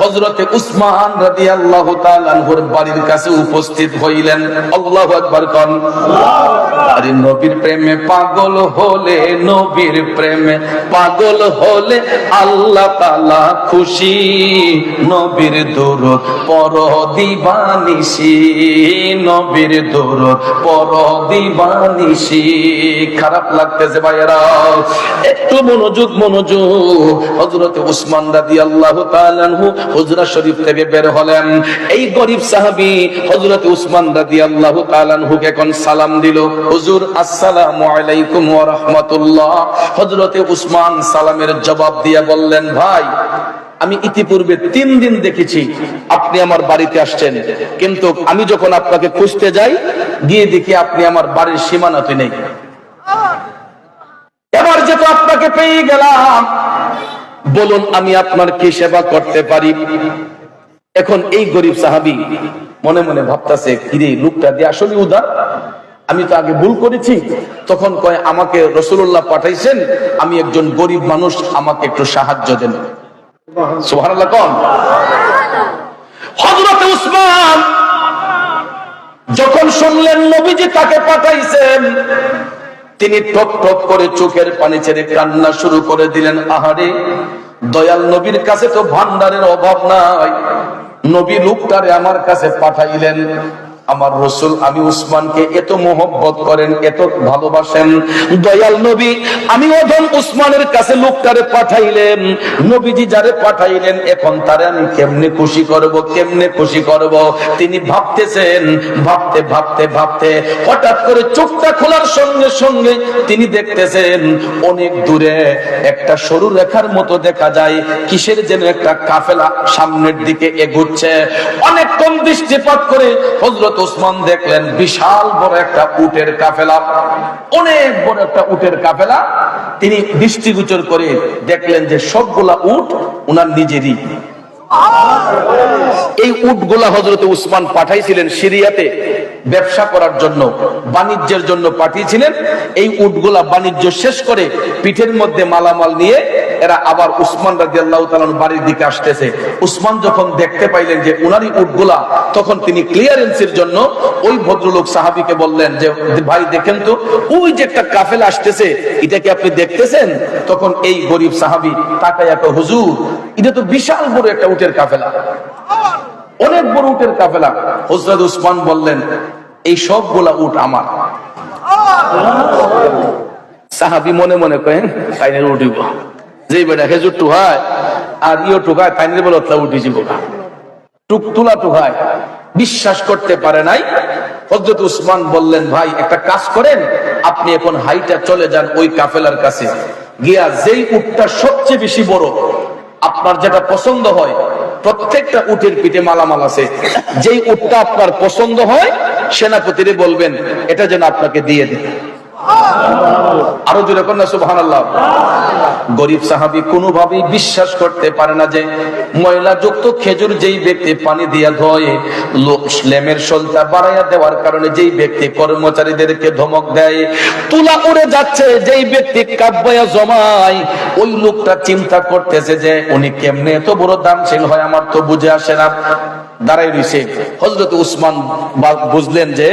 হযরতে উসমান রাদিয়াল্লাহু তাআলা আনহুর বাড়ির কাছে উপস্থিত হইলেন। আল্লাহু আকবার কোন। আরে নবীর প্রেমে পাগল হলে, নবীর প্রেমে পাগল হলে আল্লাহ তাআলা খুশি, নবীর দরুদ পড়ো দিবানিশি, নবীর দরুদ পড়ো দিবানিশি। খারাপ লাগতেছে ভাইয়েরা, একটু মনোযোগ। হযরত উসমান রাদিয়াল্লাহু তাআলা আনহু হুজরা শরীফ থেকে বের হলেন। এই গরীব সাহাবী হযরত উসমান রাদিয়াল্লাহু তাআলা আনহুকে এখন সালাম দিল, হুজুর আসসালামু আলাইকুম ওয়া রাহমাতুল্লাহ। হযরত উসমান সালামের জবাব দিয়ে বললেন, ভাই আমি ইতিপূর্বে 3 দিন দেখেছি আপনি আমার বাড়িতে আসছেন, কিন্তু আমি যখন আপনাকে খুঁজতে যাই গিয়ে দেখি আপনি আমার বাড়ির সীমানাতে নেই। এবার যেহেতু আপনাকে পেয়ে গেলাম, বলুন আমি আপনার কি সেবা করতে পারি? এখন এই গরিব সাহাবী মনে মনে ভাবতেছে, কিরে লোকটা দিয়ে আসলে উদার, আমি তো আগে ভুল করেছি। তখন কয়, আমাকে রাসূলুল্লাহ পাঠাইছেন, আমি একজন গরিব মানুষ, আমাকে একটু সাহায্য দেন। সুবহানাল্লাহ কোন। হযরত উসমান যখন শুনলেন নবীজি তাকে পাঠাইছেন, তিনি টপ টপ করে চোখের পানি ছেড়ে কান্না শুরু করে দিলেন। আহারে, দয়াল নবীর কাছে তো ভান্ডারের অভাব নাই, নবী লোকটারে আমার কাছে পাঠাইলেন। আমার রাসূল আমি উসমানকে এত মহব্বত করেন, এত ভালোবাসেন, দয়াল নবী আমি অধম উসমানের কাছে লোকটারে পাঠাইলেন। নবীজি যারে পাঠাইলেন, এখন তারে আমি কেমনে খুশি করব। তিনি ভাবতেছেন, ভাবতে হঠাৎ করে চোখটা খোলার সঙ্গে সঙ্গে তিনি দেখতেছেন অনেক দূরে একটা সরু রেখার মতো দেখা যায়, কিসের যেন একটা কাফেলা সামনের দিকে এগোচ্ছে। অনেকক্ষণ দৃষ্টিপাত করে হযরত উসমান দেখলেন বিশাল বড় একটা উটের কাফেলা, অনেক বড় একটা উটের কাফেলা। তিনি দৃষ্টিগোচর করে দেখলেন যে সবগুলা উট উনার নিজেরই। এই উটগুলা হযরত উসমান পাঠাইছিলেন সিরিয়াতে ব্যবসা করার জন্য, বাণিজ্যের জন্য পাঠিয়েছিলেন। এই উটগুলা বাণিজ্য শেষ করে পিঠের মধ্যে মালামাল নিয়ে এরা আবার উসমান রাদিয়াল্লাহু তাআলা বাড়ির দিকে আসতেছে। উসমান যখন দেখতে পাইলেন যে উনারই উটগুলা, তখন তিনি ক্লিয়ারেন্সের জন্য ওই ভদ্রলোক সাহাবীকে বললেন যে ভাই দেখেন তো, ওই যে একটা কাফেলা আসতেছে, এটা কি আপনি দেখতেছেন? তখন এই গরিব সাহাবী তাকায়া কয়, হুজুর এটা তো বিশাল বড় একটা উটের কাফেলা, অনেক বড় উটের কাফেলা। হযরত উসমান বললেন, এই সবগুলা উট আমার। সাহাবী মনে মনে কয়েন, তাইনের উঠিব, যেই বেটা খেজুর টুহায় আর ইও টুকায়, তাইনের বলে উঠিছি বোকা, তুলা টুকায়। বিশ্বাস করতে পারে নাই। হযরত উসমান বললেন, ভাই একটা কাজ করেন, আপনি এখন হাইটা চলে যান ওই কাফেলার কাছে, গিয়া যেই উটটা সবচেয়ে বেশি বড়, আপনার যেটা পছন্দ হয়, প্রত্যেকটা উটের পিঠে মালামাল আছে, যেই উটটা আপনার পছন্দ হয় সেনাপতিরে বলবেন এটা যেন আপনাকে দিয়ে দেয়। আরো জোরে কন্যা সুবহানাল্লাহ। গরিব সাহাবী কোনোভাবেই বিশ্বাস করতে পারে না যে ময়লা যুক্ত খেজুর যেই ব্যক্তি পানি দিয়া ধোয়, লেমের সলতা বাড়াইয়া দেওয়ার কারণে যেই ব্যক্তি কর্মচারীদেরকে ধমক দেয়, তুলা উড়ে যাচ্ছে যেই ব্যক্তি কাব্বায়া জমায়, ওই লোকটা চিন্তা করতেছে যে উনি কেমনে এত বড় দানশীল হয়, আমার তো বুঝে আসে না। দাঁড়াই রইছে। হযরত উসমান বুঝলেন যে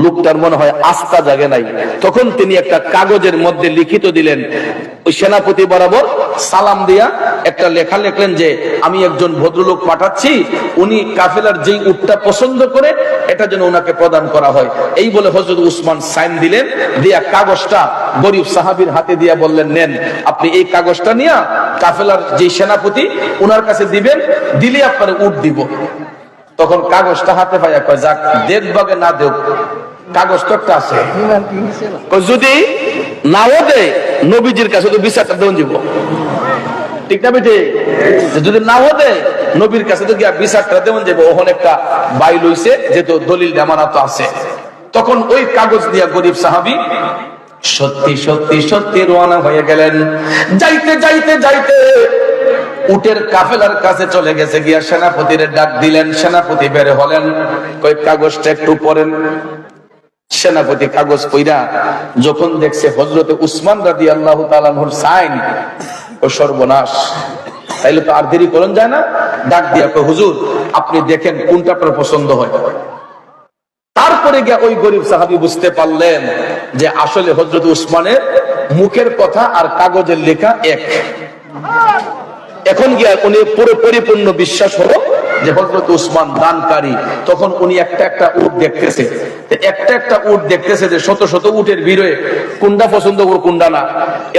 লোকটার মনে হয় আস্থা জাগে নাই। তখন তিনি একটা কাগজের মধ্যে লিখিত দিলেন, ওই সেনাপতি বরাবর সালাম দিয়া একটা লেখা লিখলেন যে আমি একজন ভদ্রলোক পাঠাচ্ছি, উনি কাফেলার যেই উটটা পছন্দ করে এটা যেন ওনাকে প্রদান করা হয়। এই বলে হযরত উসমান সাইন দিলেন, দিয়া কাগজটা গরিব সাহাবীর হাতে দিয়া বললেন, নেন আপনি এই কাগজটা নিয়ে কাফেলার যে সেনাপতি ওনার কাছে দিবেন, দিলে আপনার উট দিব। তখন কাগজটা হাতে পাইয়া কয়, যাক দেখবাগে না দেখ, কাগজ তো একটা আছে, যদি নাও দেয় নবীজির কাছে তো বিচারটা দেন যাব, ঠিক না বেটে? যদি নাও দেয় নবীর কাছে তো গিয়া বিচারটা দেন যাব। ওখানে একটা বাইল হইছে, যেহেতু দলিল জামানা তো আছে। তখন ওই কাগজ দিয়া গরিব সাহাবী সত্যি সত্যি সত্যি রওনা হয়ে গেলেন। যাইতে যাইতে যাইতে উটের কাফেলার কাছে চলে গেছে, গিয়া সেনাপতির ডাক দিলেন। সেনাপতি বের হলেন, কই কাগজটা একটু পড়েন। সেনাপতি কাগজ পইরা যখন দেখছে হযরতে উসমান রাদিয়াল্লাহু তাআলা আনহুর সাইন, ও সর্বনাশ, তাইলে তো আর দেরি করেন যায় না। ডাক দিয়া কই, হুজুর আপনি দেখেন কোনটা আপনার পছন্দ হয়। তারপরে গিয়া ওই গরিব সাহাবী বুঝতে পারলেন যে আসলে হযরত উসমানের মুখের কথা আর কাগজের লেখা এক। এখন গিয়া উনি পুরো পরিপূর্ণ বিশ্বাস হলো যে হযরত উসমান দানকারী, তখন উনি একটা একটা উট দেখতেছে, একটা একটা উট দেখতেছে যে শত শত উটের ভিড়ে কোনটা পছন্দ করো কোনটা না।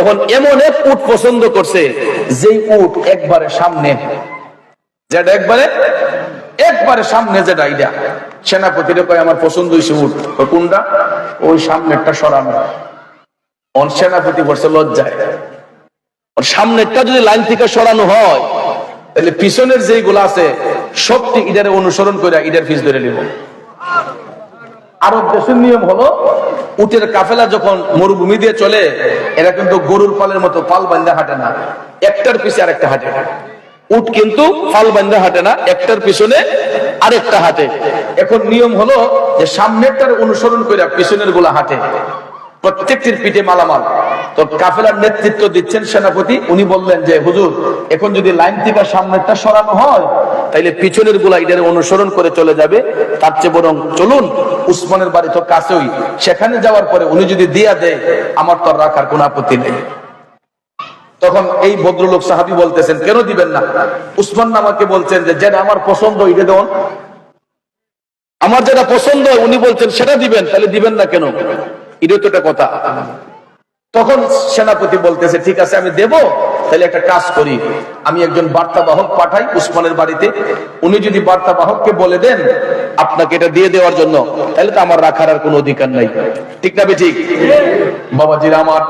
এখন এমন এক উট পছন্দ করছে যেই উট একবারে সামনে, যেটা একবারে সামনে, যেটা এইটা সেনাপতিরে কয় আমার পছন্দ হয়েছে উট, কোনটা? ওই সামনেরটা সরানো। সেনাপতি করছে লজ্জায়, সামনেরটা যদি লাইন থেকে সরানো হয় তাহলে পিছনের যেগুলো আছে সবটি ইডারে অনুসরণ করে ইডার পিছ ধরে নিব। আরব দেশের নিয়ম হলো উটের কাফেলা যখন মরুভূমি দিয়ে চলে, এরা কিন্তু গরুর পালের মতো পাল বান্ধা হাঁটে না, একটার পিছে আরেকটা হাঁটে। উট কিন্তু পাল বান্ধা হাঁটে না, একটার পিছনে আরেকটা হাঁটে। এখন নিয়ম হলো যে সামনেরটার অনুসরণ করে পিছনের গুলা হাঁটে, প্রত্যেকটির পিঠে মালামাল। তো কাফেলার নেতৃত্ব দিচ্ছেন সেনাপতি, উনি বললেন যে হুজুর, এখন যদি লাইন থেকে সামনেরটা সরানো হয় তাইলে পিছনের গুলা এটার অনুসরণ করে চলে যাবে, তার চেয়ে বরং চলুন উসমানের বাড়ি তো কাছেই, সেখানে যাওয়ার পরে উনি যদি দিয়া দেয় আমার তো রাখার কোনো আপত্তি নেই। তখন এই ভদ্রলোক সাহাবী বলতেছেন, কেন দিবেন না? উসমান আমাকে বলছেন যে যেটা আমার পছন্দ এটা দেন, আমার যেটা পছন্দ উনি বলছেন সেটা দিবেন, তাহলে দিবেন না কেন? এটা তো একটা কথা। তখন সেনাপতি বলতেছে ঠিক আছে আমি দেব, তাহলে একটা কাজ করি, আমি একজন বার্তাবাহক পাঠাই উসমানের বাড়িতে, উনি যদি বার্তাবাহককে বলে দেন আপনাকে এটা দিয়ে দেওয়ার জন্য, তাহলে তো আমার রাখার আর কোনো অধিকার নাই। ঠিক না ঠিক? বাবাজিরা আমার,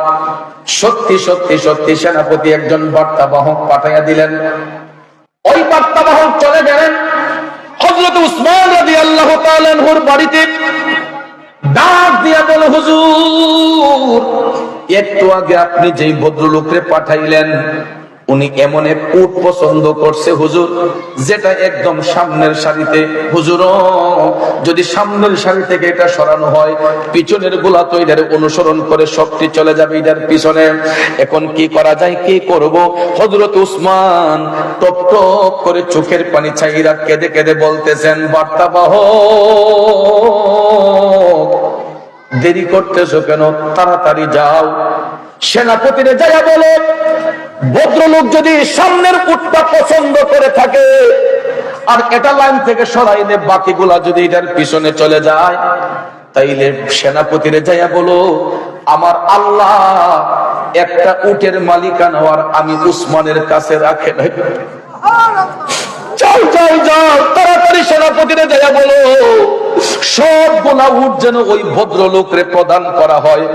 সত্যি সত্যি সত্যি সেনাপতি একজন বার্তাবাহক পাঠাইয়া দিলেন। ওই বার্তাবাহক চলে গেলেন হযরত উসমান রাদিয়াল্লাহু তাআলা আনহুর বাড়িতে, ডাক দিয়া বলে হুজুর, একটু আগে আপনি যেই ভদ্রলোকরে পাঠাইলেন উনি এমন এক উট পছন্দ করছে হুজুর, যেটা একদম সামনের সারিতে। হুজুর, যদি সামনের সারি থেকে এটা সরানো হয় পিছনের গুলা তো এটার অনুসরণ করে সবটি চলে যাবে এটার পিছনে। এখন কি করা যায়, কি করব? হযরত উসমান টপ টপ করে চোখের পানি ছাইরা কেঁদে কেঁদে বলতেছেন, বার্তাবাহক দেরি করতেছো কেন, তাড়াতাড়ি যাও। সেনাপতিরে যাইয়া বলো ভদ্রলোক যদি সামনের উটটা পছন্দ করে থাকে আর এটা লাইন থেকে সরাইলে বাকিগুলা যদি এটার পিছনে চলে যায়, তাইলে সেনাপতিরে যাইয়া বলো আমার আল্লাহ একটা উটের মালিকানা আর আমি উসমানের কাছে রাখে নাই। যাও যাও যাও, তাড়াতাড়ি সেনাপতিরে যাইয়া বলো সবগুলা উট যেন ওই ভদ্রলোকরে প্রদান করা হয়,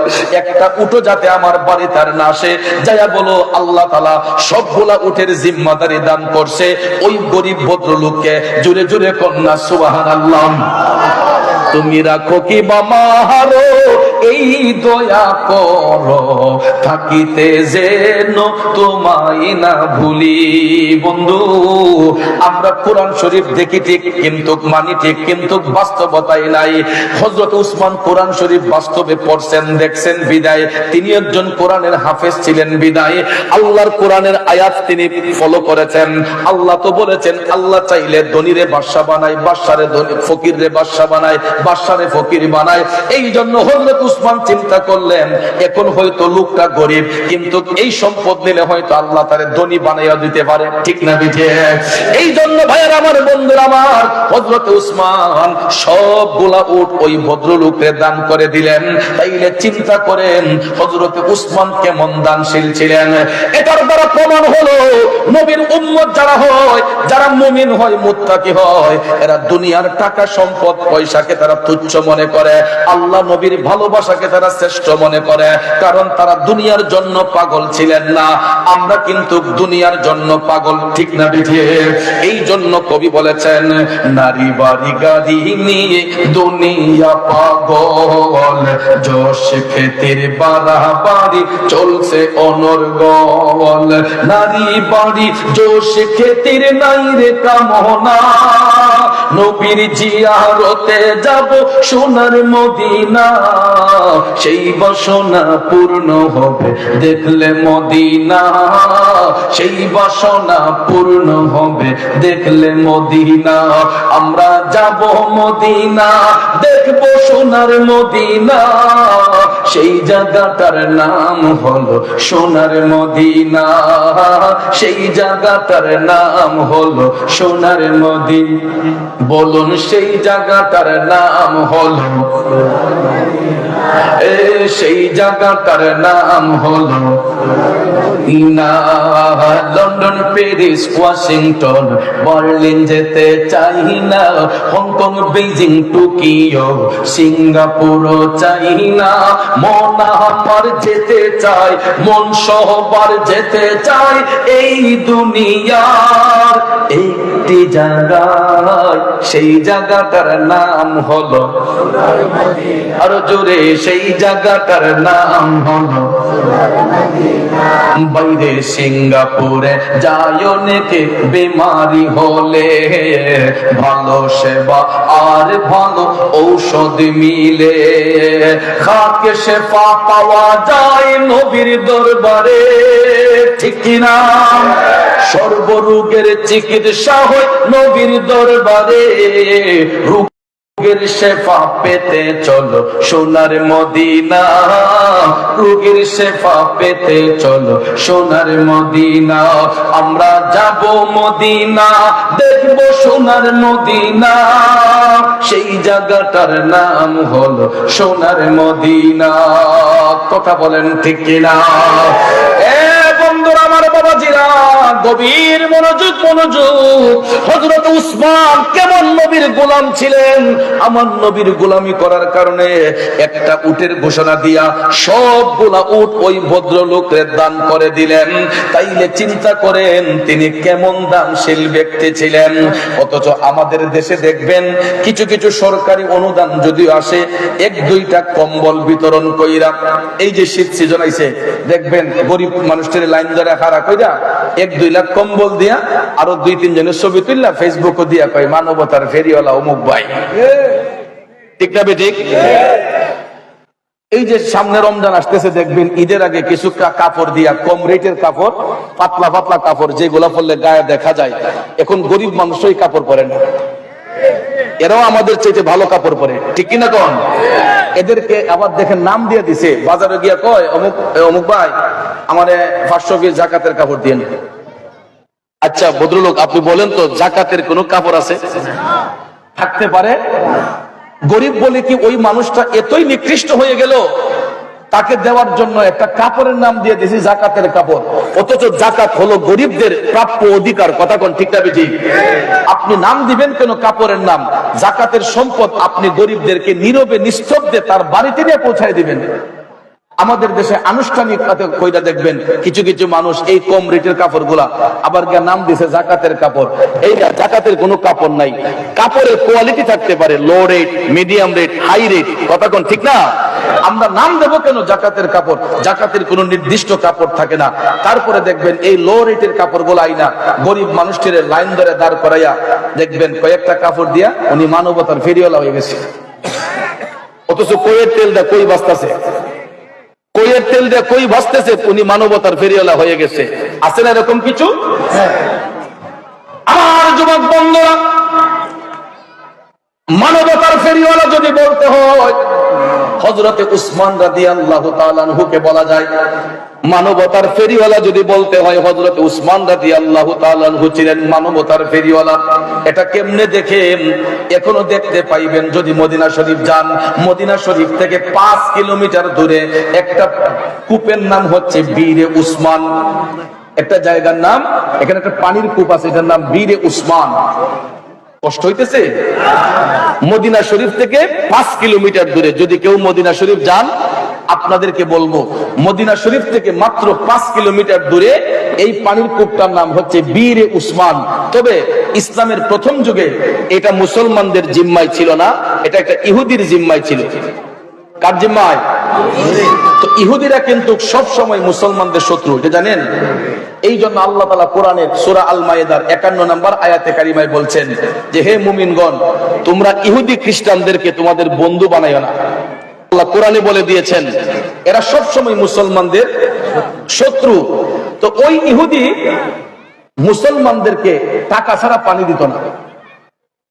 একটা উটও যাতে আমার বাড়িতে আর না আসে। যাইয়া বলো আল্লাহ তাআলা সবগুলা উটের জিম্মাদারি দান করছে ওই গরিব ভদ্রলোককে। জোরে জোরে কন্যা সুবহানাল্লাহ। তুমি রাখো কি বামারো এই দয়া করো, থাকিতে যেন তোমায় না ভুলি। বন্ধু, আমরা কোরআন শরীফ দেখি ঠিক কিন্তু মানি ঠিক, কিন্তু বাস্তবতাই নাই। হযরত উসমান কোরআন শরীফ বাস্তবে পড়ছেন দেখছেন বিদায়, তিনি একজন কোরআনের হাফেজ ছিলেন বিদায় আল্লাহর কোরআনের আয়াত তিনি ফলো করেছেন। আল্লাহ তো বলেছেন আল্লাহ চাইলে ধনীরে বাদশা বানায়, বাদশারে ধনী, ফকিরে বাদশা বানায়, বাদশারে ফকির বানায়। এই জন্য হযরত উসমান চিন্তা করলেন এখন হয়তো লোকটা গরিব, কিন্তু এই সম্পদ নিলে হয়তো আল্লাহ তারে ধনী বানাইয়া দিতে পারে। ঠিক না ঠিক? এই জন্য ভাইয়ের আমার, বন্ধুরা আমার, হযরত উসমান সবগুলা উট ওই ভদ্রলোককে দান করে দিলেন। তাইলে চিন্তা করেন হযরত উসমান কেমন দানশীল ছিলেন। এটার দ্বারা প্রমাণ হলো নবীর উম্মত যারা হয়, যারা মুমিন হয়, মুত্তাকি হয়, এরা দুনিয়ার টাকা সম্পদ পয়সাকে তারা তুচ্ছ মনে করে, আল্লাহ নবীর ভালোবাসাকে তারা শ্রেষ্ঠ মনে করে, কারণ তারা দুনিয়ার জন্য পাগল ছিলেন না। আমরা কিন্তু দুনিয়ার জন্য পাগল। ঠিক না ঠিক? এই জন্য কবি বলেছেন নারী বাড়ি গাড়ি নিয়ে দুনিয়া পাগল, যশ খ্যাতির বাড়াবাড়ি চলছে অনর্গল। নারী বাড়ি যশ খ্যাতির নাই রে কামনা, নবীর জিয়ারতে যাব সোনার মদিনা, সেই বাসনা পূর্ণ হবে দেখলে মদিনা, সেই বাসনা পূর্ণ হবে দেখলে মদিনা। আমরা যাব মদিনা, দেখব সোনার মদিনা, সেই জায়গাটার নাম হলো সোনার মদিনা, সেই জায়গাটার নাম হলো সোনার মদিনা। বলুন সেই জায়গাটার নাম হলো, সেই জায়গাটার নাম হলো Medina. London, Paris, Washington, Berlin যেতে চাই না, হংকং, বেজিং, টোকিও, সিঙ্গাপুরও চাই না। মন আমার যেতে চাই, মন সহবার যেতে চাই এই দুনিয়ার একটি জায়গায়, সেই জায়গাটার নাম হলো আরো জোরে, সেই জায়গাটার নাম হলো বাইরে সিঙ্গাপুরে যায় অনেকে বেমারি হলে, ভালো সেবা আর ভালো ঔষধ মিলে, খাকে শেফা পাওয়া যায় নবীর দরবারে, ঠিক কিনা? সর্বরোগের চিকিৎসা হয় নবীর দরবারে, রোগের শেফা পেতে চলো সোনার মদিনা, রোগের শেফা পেতে চলো সোনার মদিনা। আমরা যাব মদিনা, দেখব সোনার মদিনা, সেই জায়গাটার নাম হলো সোনার মদিনা। কথা বলেন ঠিক কিনা? বন্ধুরা আমার, বাবাজিরা, গভীর মনোযোগ মনোযোগ। হযরত উসমান কেমন নবীর গোলাম ছিলেন। আমার নবীর গোলামি করার কারণে একটা উটের ঘোষণা দিয়া সবগুলা উট ওই ভদ্রলোকের দান করে দিলেন। তাইলে চিন্তা করেন তিনি কেমন দানশীল ব্যক্তি ছিলেন। অথচ আমাদের দেশে দেখবেন কিছু কিছু সরকারি অনুদান যদিও আসে, এক দুইটা কম্বল বিতরণ কইরা, এই যে শীত সিজন আইছে দেখবেন গরিব মানুষের লাইন ধরে খাড়া কইরা 1-2 লাখ কম্বল দিয়া আরো 2-3 জনের ছবি তুললা ফেসবুকে দিয়া কয় মানবতার ফেরিওয়ালা অমুক ভাই। ঠিক না ঠিক? এই যে সামনে রমজান আসতেছে দেখবেন ঈদের আগে কিছু কাপড় দিয়া, কম রেটের কাপড়, পাতলা পাতলা কাপড় যেগুলা পরলে গায়ে দেখা যায়, এখন গরিব মানুষ ওই কাপড় পরে না, এরাও আমাদের চাইতে ভালো কাপড় পরে, ঠিক কিনা কোন? এদেরকে আবার দেখেন নাম দিয়ে দিছে, বাজারে গিয়া কয় অমুক অমুক ভাই আমারে 500 পিস জাকাতের কাপড় দিয়ে। আচ্ছা ভদ্রলোক আপনি বলেন তো জাকাতের কোন কাপড় আছে? থাকতে পারে? গরিব বলে কি ওই মানুষটা এতই নিকৃষ্ট হয়ে গেল তাকে দেওয়ার জন্য একটা কাপড়ের নাম দিয়ে দিয়েছি জাকাতের কাপড়। অথচ জাকাত হলো গরিবদের প্রাপ্য অধিকার। কথা কোন ঠিক না ঠিক? আপনি নাম দিবেন কেন কাপড়ের নাম? জাকাতের সম্পদ আপনি গরিবদেরকে নীরবে নিস্তব্ধে তার বাড়িতে নিয়ে পৌঁছায় দিবেন। আমাদের দেশে আনুষ্ঠানিক কইরা দেখবেন কিছু কিছু মানুষ এই কম রেটের কাপড় গুলা আবার গিয়ে নাম দিছে জাকাতের কাপড়। এই জাকাতের কোনো কাপড় নাই। কাপড়ের কোয়ালিটি থাকতে পারে low rate, medium rate, high rate. কথা কোন ঠিক না? আমরা নাম দেব কেন জাকাতের কাপড়? জাকাতের কোনো নির্দিষ্ট কাপড় থাকে না। তারপরে দেখবেন এই লো রেটের কাপড় গুলো আইনা গরিব মানুষটির লাইন ধরে দাঁড় করাইয়া দেখবেন কয়েকটা কাপড় দিয়া উনি মানবতার ফেরিওয়ালা হয়ে গেছে। অথচ কইয়ের তেল দা কই বাঁচতেছে, কইয়ের তেল দিয়ে কই ভাসতেছে, উনি মানবতার ফেরিওয়ালা হয়ে গেছে। আছে না এরকম কিছু? আমার যুবক বন্ধুরা, মানবতার ফেরিওয়ালা যদি বলতে হয় হযরতে উসমান রাদিয়াল্লাহু তাআলা আনহুকে বলা যায়। মানবতার ফেরিওয়ালা যদি বলতে হয় হযরতে উসমান রাদিয়াল্লাহু তাআলা আনহু ছিলেন মানবতার ফেরিওয়ালা। এটা কেমনে দেখেন? এখনো দেখতে পাইবেন যদি মদিনা শরীফ যান। মদিনা শরীফ থেকে 5 কিলোমিটার দূরে একটা কূপের নাম হচ্ছে বীরে উসমান। একটা জায়গার নাম, এখানে একটা পানির কূপ আছে, এটার নাম বীরে উসমান। কষ্ট হইতেছে? মদিনা শরীফ থেকে 5 কিলোমিটার দূরে যদি কেউ মদিনা শরীফ যান, আপনাদেরকে বলবো মদিনা শরীফ থেকে মাত্র 5 কিলোমিটার দূরে এই পানির কূপটার নাম হচ্ছে বীরে উসমান। তবে ইসলামের প্রথম যুগে এটা মুসলমানদের জিম্মায় ছিল না, এটা একটা ইহুদির জিম্মায় ছিল। কার জিম্মায়? তো ইহুদিরা কিন্তু সব সময় মুসলমানদের শত্রু, এটা জানেন? এই জন্য আল্লাহ তাআলা কোরআনের সূরা আল মায়েদার 51 নম্বর আয়াতে কারিমায় বলছেন যে হে মুমিনগণ, তোমরা ইহুদি খ্রিস্টানদেরকে তোমাদের বন্ধু বানাইও না। আল্লাহ কোরআনে বলে দিয়েছেন এরা সব সময় মুসলমানদের শত্রু। তো ওই ইহুদি মুসলমানদেরকে টাকা ছাড়া পানি দিত না।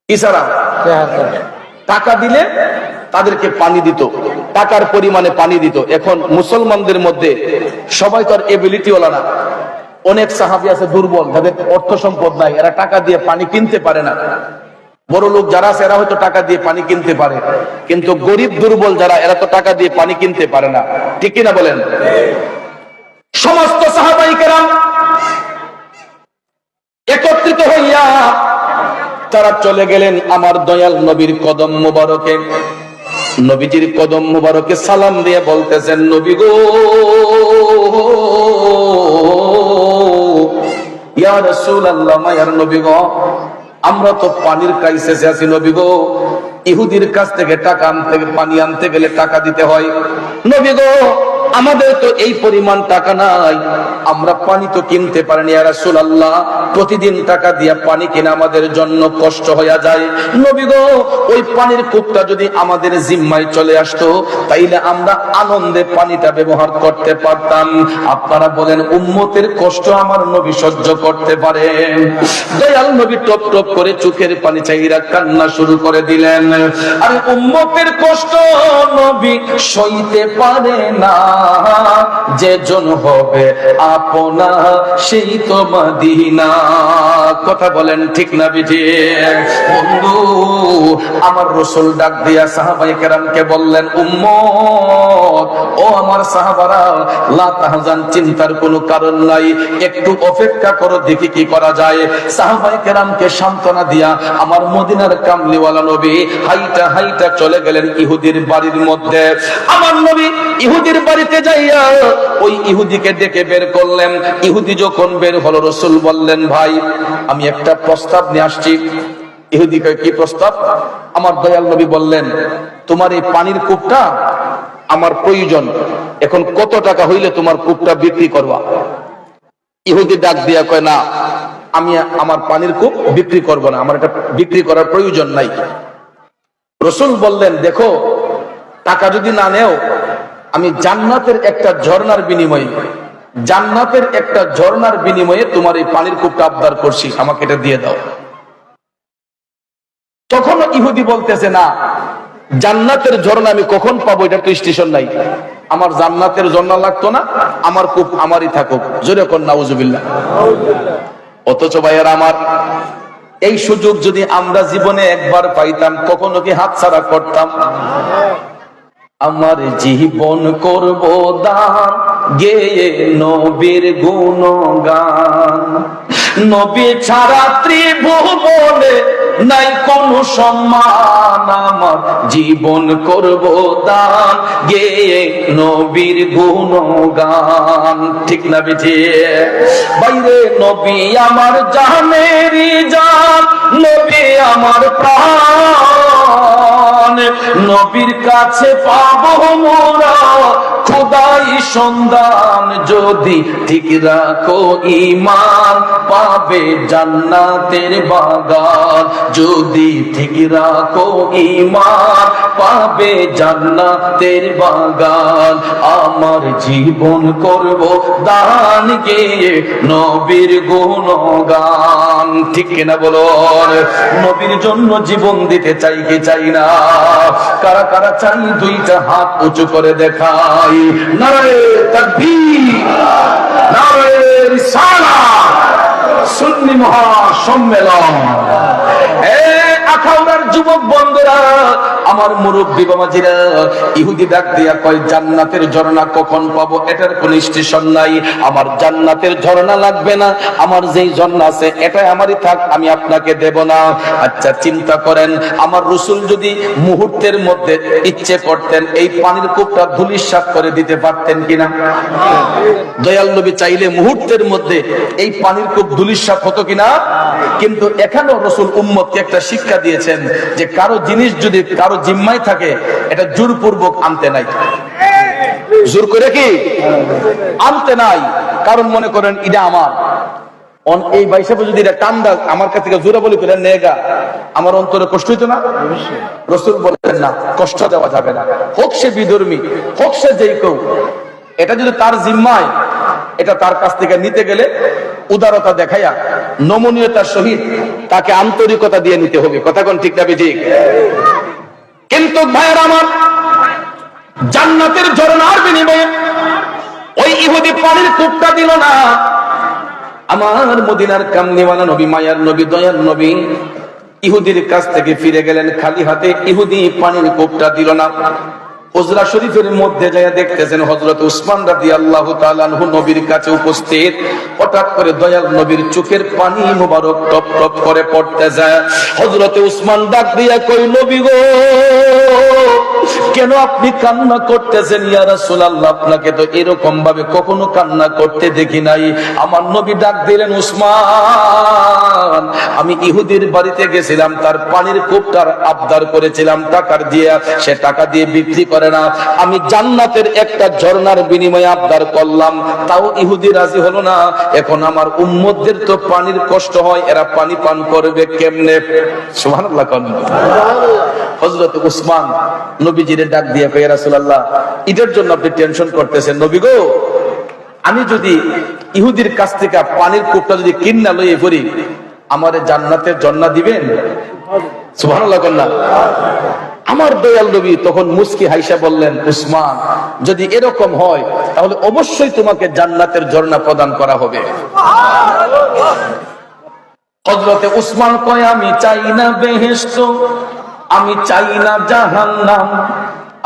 কি ছাড়া? টাকা দিলে তাদেরকে পানি দিত, টাকার পরিমাণে পানি দিত। এখন মুসলমানদের মধ্যে সবাই তো আর এবিলিটি ওলা না। অনেক সাহাবী আছে দুর্বল, যাদের অর্থ সম্পদ নাই, এরা টাকা দিয়ে পানি কিনতে পারে না। বড় লোক যারা আছে এরা হয়তো টাকা দিয়ে পানি কিনতে পারে, কিন্তু গরিব দুর্বল যারা, এরা তো টাকা দিয়ে পানি কিনতে পারে না। ঠিক কিনা বলেন? সমস্ত সাহাবায়ে কেরাম একত্রিত হইয়া তারা চলে গেলেন আমার দয়াল নবীর কদম মুবারকে। নবীজির কদম মুবারকে সালাম দিয়ে বলতেছেন, নবী গো, ইয়া রাসূলুল্লাহ, মায়ার নবী গো, আমরা তো পানির ক্রাইসিসে আছি নবী গো। ইহুদির কাছ থেকে টাকা আনতে, পানি আনতে গেলে টাকা দিতে হয় নবী গো। আমাদের তো এই পরিমাণ টাকা নাই, আমরা পানি তো কিনতে পারিনি ইয়া রাসূলুল্লাহ। প্রতিদিন টাকা দিয়া পানি কিনা আমাদের জন্য কষ্ট হয়ে যায় নবী গো। ওই পানির কূপটা যদি আমাদের জিম্মায় চলে আসতো, তাইলে আমরা আনন্দে পানিটা ব্যবহার করতে পারতাম। আপনারা বলেন উম্মতের কষ্ট আমার নবী সহ্য করতে পারে? দয়াল নবী টপ টপ করে চোখের পানি চাইরা কান্না শুরু করে দিলেন। আরে উম্মতের কষ্ট নবী সইতে পারে না, যে জন হবে আপনা সেই তো মদিনা। কথা বলেন ঠিক না বিজি? বন্ধু আমার রাসূল ডাক দিয়া সাহাবায়ে কেরামকে বললেন, উম্মত, ও আমার সাহাবারা, লা তাহজান, চিন্তার কোনো কারণ নাই, একটু অপেক্ষা করো, দেখি কি করা যায়। সাহাবায়ে কেরামকে সান্ত্বনা দিয়া আমার মদিনার কামলিওয়ালা নবী হাইটা হাইটা চলে গেলেন ইহুদির বাড়ির মধ্যে। আমার নবী ইহুদির বাড়িতে যাইয়া ওই ইহুদিকে ডেকে বের করলেন। ইহুদি যখন বের হলো, রাসূল বললেন, ভাই আমি একটা প্রস্তাব নিয়ে আসছি। ইহুদি কয়, কি প্রস্তাব? আমার দয়াল নবী বললেন, তোমার এই পানির কূপটা আমার প্রয়োজন, এখন কত টাকা হইলে তোমার কূপটা বিক্রি করবা? ইহুদি ডাক দিয়া কয়, না, আমি আমার পানির কূপ বিক্রি করব না, আমার এটা বিক্রি করার প্রয়োজন নাই। রাসূল বললেন, দেখো, টাকা যদি না নেও, আমি জান্নাতের একটা ঝর্ণার বিনিময়ে, জান্নাতের একটা ঝর্ণার বিনিময়ে তোমার এই পানির কূপটা আবদার করছি, আমাকে এটা দিয়ে দাও। তখন ইহুদি বলতেছে, না, জান্নাতের ঝর্ণা আমি কখন পাবো? এটা তো স্টেশন নাই, আমার জান্নাতের ঝর্ণা লাগতো না, আমার কূপ আমারই থাকুক। জোরে কোন নাউজুবিল্লাহ। অথচ ভাইয়ার আমার, এই সুযোগ যদি আমরা জীবনে একবার পাইতাম, কখনো কি হাতছাড়া করতাম? আমার জীবন করব দান, গেয়ে নবীর গুণগান। নবী ছাড়া ত্রিভুবনে নাই কোন সম্মান, আমার জীবন করব দান, গেয়ে নবীর গুণগান। ঠিক না বিঠি? বাইরে নবী আমার জানেরই জান, নবী আমার প্রাণ, নবীর কাছে পাবো মোরা খোদাই সন্ধান। যদি ঠিক রাখো ঈমান, পাবে জান্নাতের বাগান। যদি ঠিক রাখো ঈমান, পাবে জান্নাতের বাগান। আমার জীবন করব দান, গেয়ে নবীর গুণগান। ঠিক কিনা বলো? নবীর জন্য জীবন দিতে চাই কি চাই না? কারা কারা চাই? দুইটা হাত উঁচু করে দেখাই। নারে তাকবীর, নারে রিসালাত, সুন্নি মহাসম্মেলন। আখাউড়ার যুবক বন্ধুরা, আমার মুরব্বী বাবাজিরা, ইহুদি ডাক দিয়া কয়, জান্নাতের ঝর্ণা কখন পাবো? এটার কোন স্টেশন নাই, আমার জান্নাতের ঝর্ণা লাগবে না, আমার যেই ঝর্ণা আছে এটাই আমারই থাক, আমি আপনাকে দেব না। আচ্ছা চিন্তা করেন, আমার রাসূল যদি মুহূর্তের মধ্যে ইচ্ছে করতেন এই পানির কূপটা ধূলিসাৎ করে দিতে পারতেন কিনা? দয়াল নবী চাইলে মুহূর্তের মধ্যে এই পানির কূপ ধূলিসাৎ হতো কিনা? কিন্তু এখানেও রাসূল উম্মতকে একটা শিক্ষা দিয়েছেন যে কারো জিনিস যদি কারো জিম্মায় থাকে, এটা জোরপূর্বক আনতে নাই। জোর করে কি আনতে নাই? কারণ মনে করেন এটা আমার এই বাইসাবে যদি এটা টান্দা আমার কাছ থেকে জোরে বলি করে নেগা, আমার অন্তরে কষ্ট হইতো না? রাসূল বলেন না, কষ্ট দেওয়া যাবে না। হোক সে বিধর্মী, হোক সে যেই কেউ, এটা যদি তার জিম্মায়, এটা তার কাছ থেকে নিতে গেলে উদারতা দেখাইয়া নমনীয়তার সহিত তাকে আন্তরিকতা দিয়ে নিতে হবে। কথা কোন ঠিক না ঠিক? কিন্তু ভাইয়ের আমার, জান্নাতের ঝরনার বিনিময়ে ওই ইহুদি পানির কূপটা দিল না। আমার মদিনার কামলিওয়ালা নবী, মায়ার নবী, দয়ার নবী ইহুদির কাছ থেকে ফিরে গেলেন খালি হাতে। ইহুদি পানির কূপটা দিল না। হুজরা শরীফের মধ্যে যায় দেখতেছেন হযরত উসমান রাদিয়াল্লাহু তাআলা আনহু নবীর কাছে উপস্থিত। হঠাৎ করে দয়াল নবীর চোখের পানি মোবারক টপ টপ করে পড়তে যায়। হযরত উসমান ডাক দিয়া কই, নবী গো, কেন আপনি কান্না করতেছেন? ইয়া রাসূলুল্লাহ, আপনাকে তো এরকম ভাবে কখনো কান্না করতে দেখি নাই। আমার নবী ডাক দিলেন, উসমান, আমি ইহুদির বাড়িতে গেছিলাম, তার পানির কূপটার আবদার করেছিলাম টাকার দিয়ে, সে টাকা দিয়ে বিক্রি করে না। আমি জান্নাতের একটা ঝর্ণার বিনিময়ে আবদার করলাম, তাও ইহুদি রাজি হলো না। এখন আমার উম্মতদের তো পানির কষ্ট হয়, এরা পানি পান করবে কেমনে? সুবহানাল্লাহ। হযরত উসমান নবীজির ডাক দিয়ে কয়, ইয়া রাসূলুল্লাহ, এটার জন্য আপনি টেনশন করতেছেন? নবী গো, আমি যদি ইহুদির কাছ থেকে পানির কূপটা যদি কিনা লইয়ে পড়ি, আমারে জান্নাতের জান্নাত দিবেন? সুবহানাল্লাহ। আমার দয়াল নবী তখন মুস্কি হাইসা বললেন, উসমান, যদি এরকম হয় তাহলে অবশ্যই তোমাকে জান্নাতের ঝর্ণা প্রদান করা হবে। হযরতে উসমান কয়, আমি চাই না বেহেশত, আমি চাই না জাহান্নাম,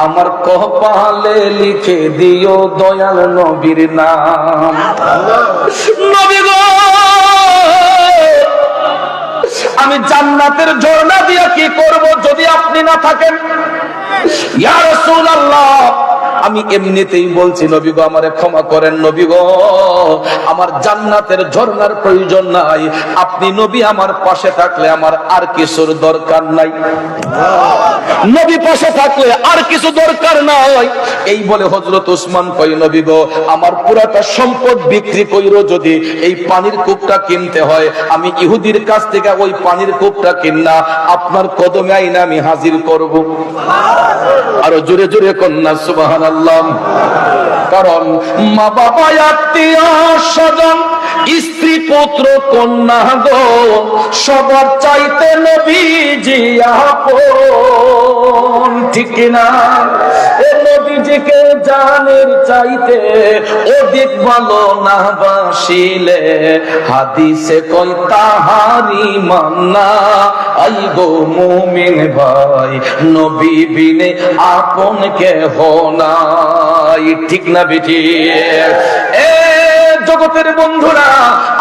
আমার কপালে লিখে দিও দয়াল নবীর নাম। নবী গো, আমি জান্নাতের ঝর্ণা দিয়া কি করব যদি আপনি না থাকেন? ইয়া রাসূলুল্লাহ, আমি এমনিতেই বলছি, নবী গো, আমারে ক্ষমা করেন। নবী গো, আমার জান্নাতের ঝর্ণার প্রয়োজন নাই, আপনি নবী আমার পাশে থাকলে আমার আর কিছুর দরকার নাই। নবী পাশে থাকলে আর কিছু দরকার নাই। এই বলে হযরত উসমান কয়, নবী গো, আমার পুরাটা সম্পদ বিক্রি কইরো, যদি এই পানির কূপটা কিনতে হয়, আমি ইহুদির কাছ থেকে ওই পানির কূপটা কিনা আপনার কদমে আইনা আমি হাজির করব। আরো জোরে জোরে কন্যা সুবহানাল্লাহ। কারণ মা বাবা, আত্মীয় স্বজন, স্ত্রী পুত্র কন্যা গো, সবার চাইতে নবীজি আপন, ঠিক না? এ নবীজিকে জানের চাইতে অধিক ভালো না বাসিলে, হাদিসে কয় তাহারি মান্না, আই গো মুমিন ভাই, নবী বিনে আপন কেহ নাই, ঠিক না বেটি? জগতের বন্ধুরা,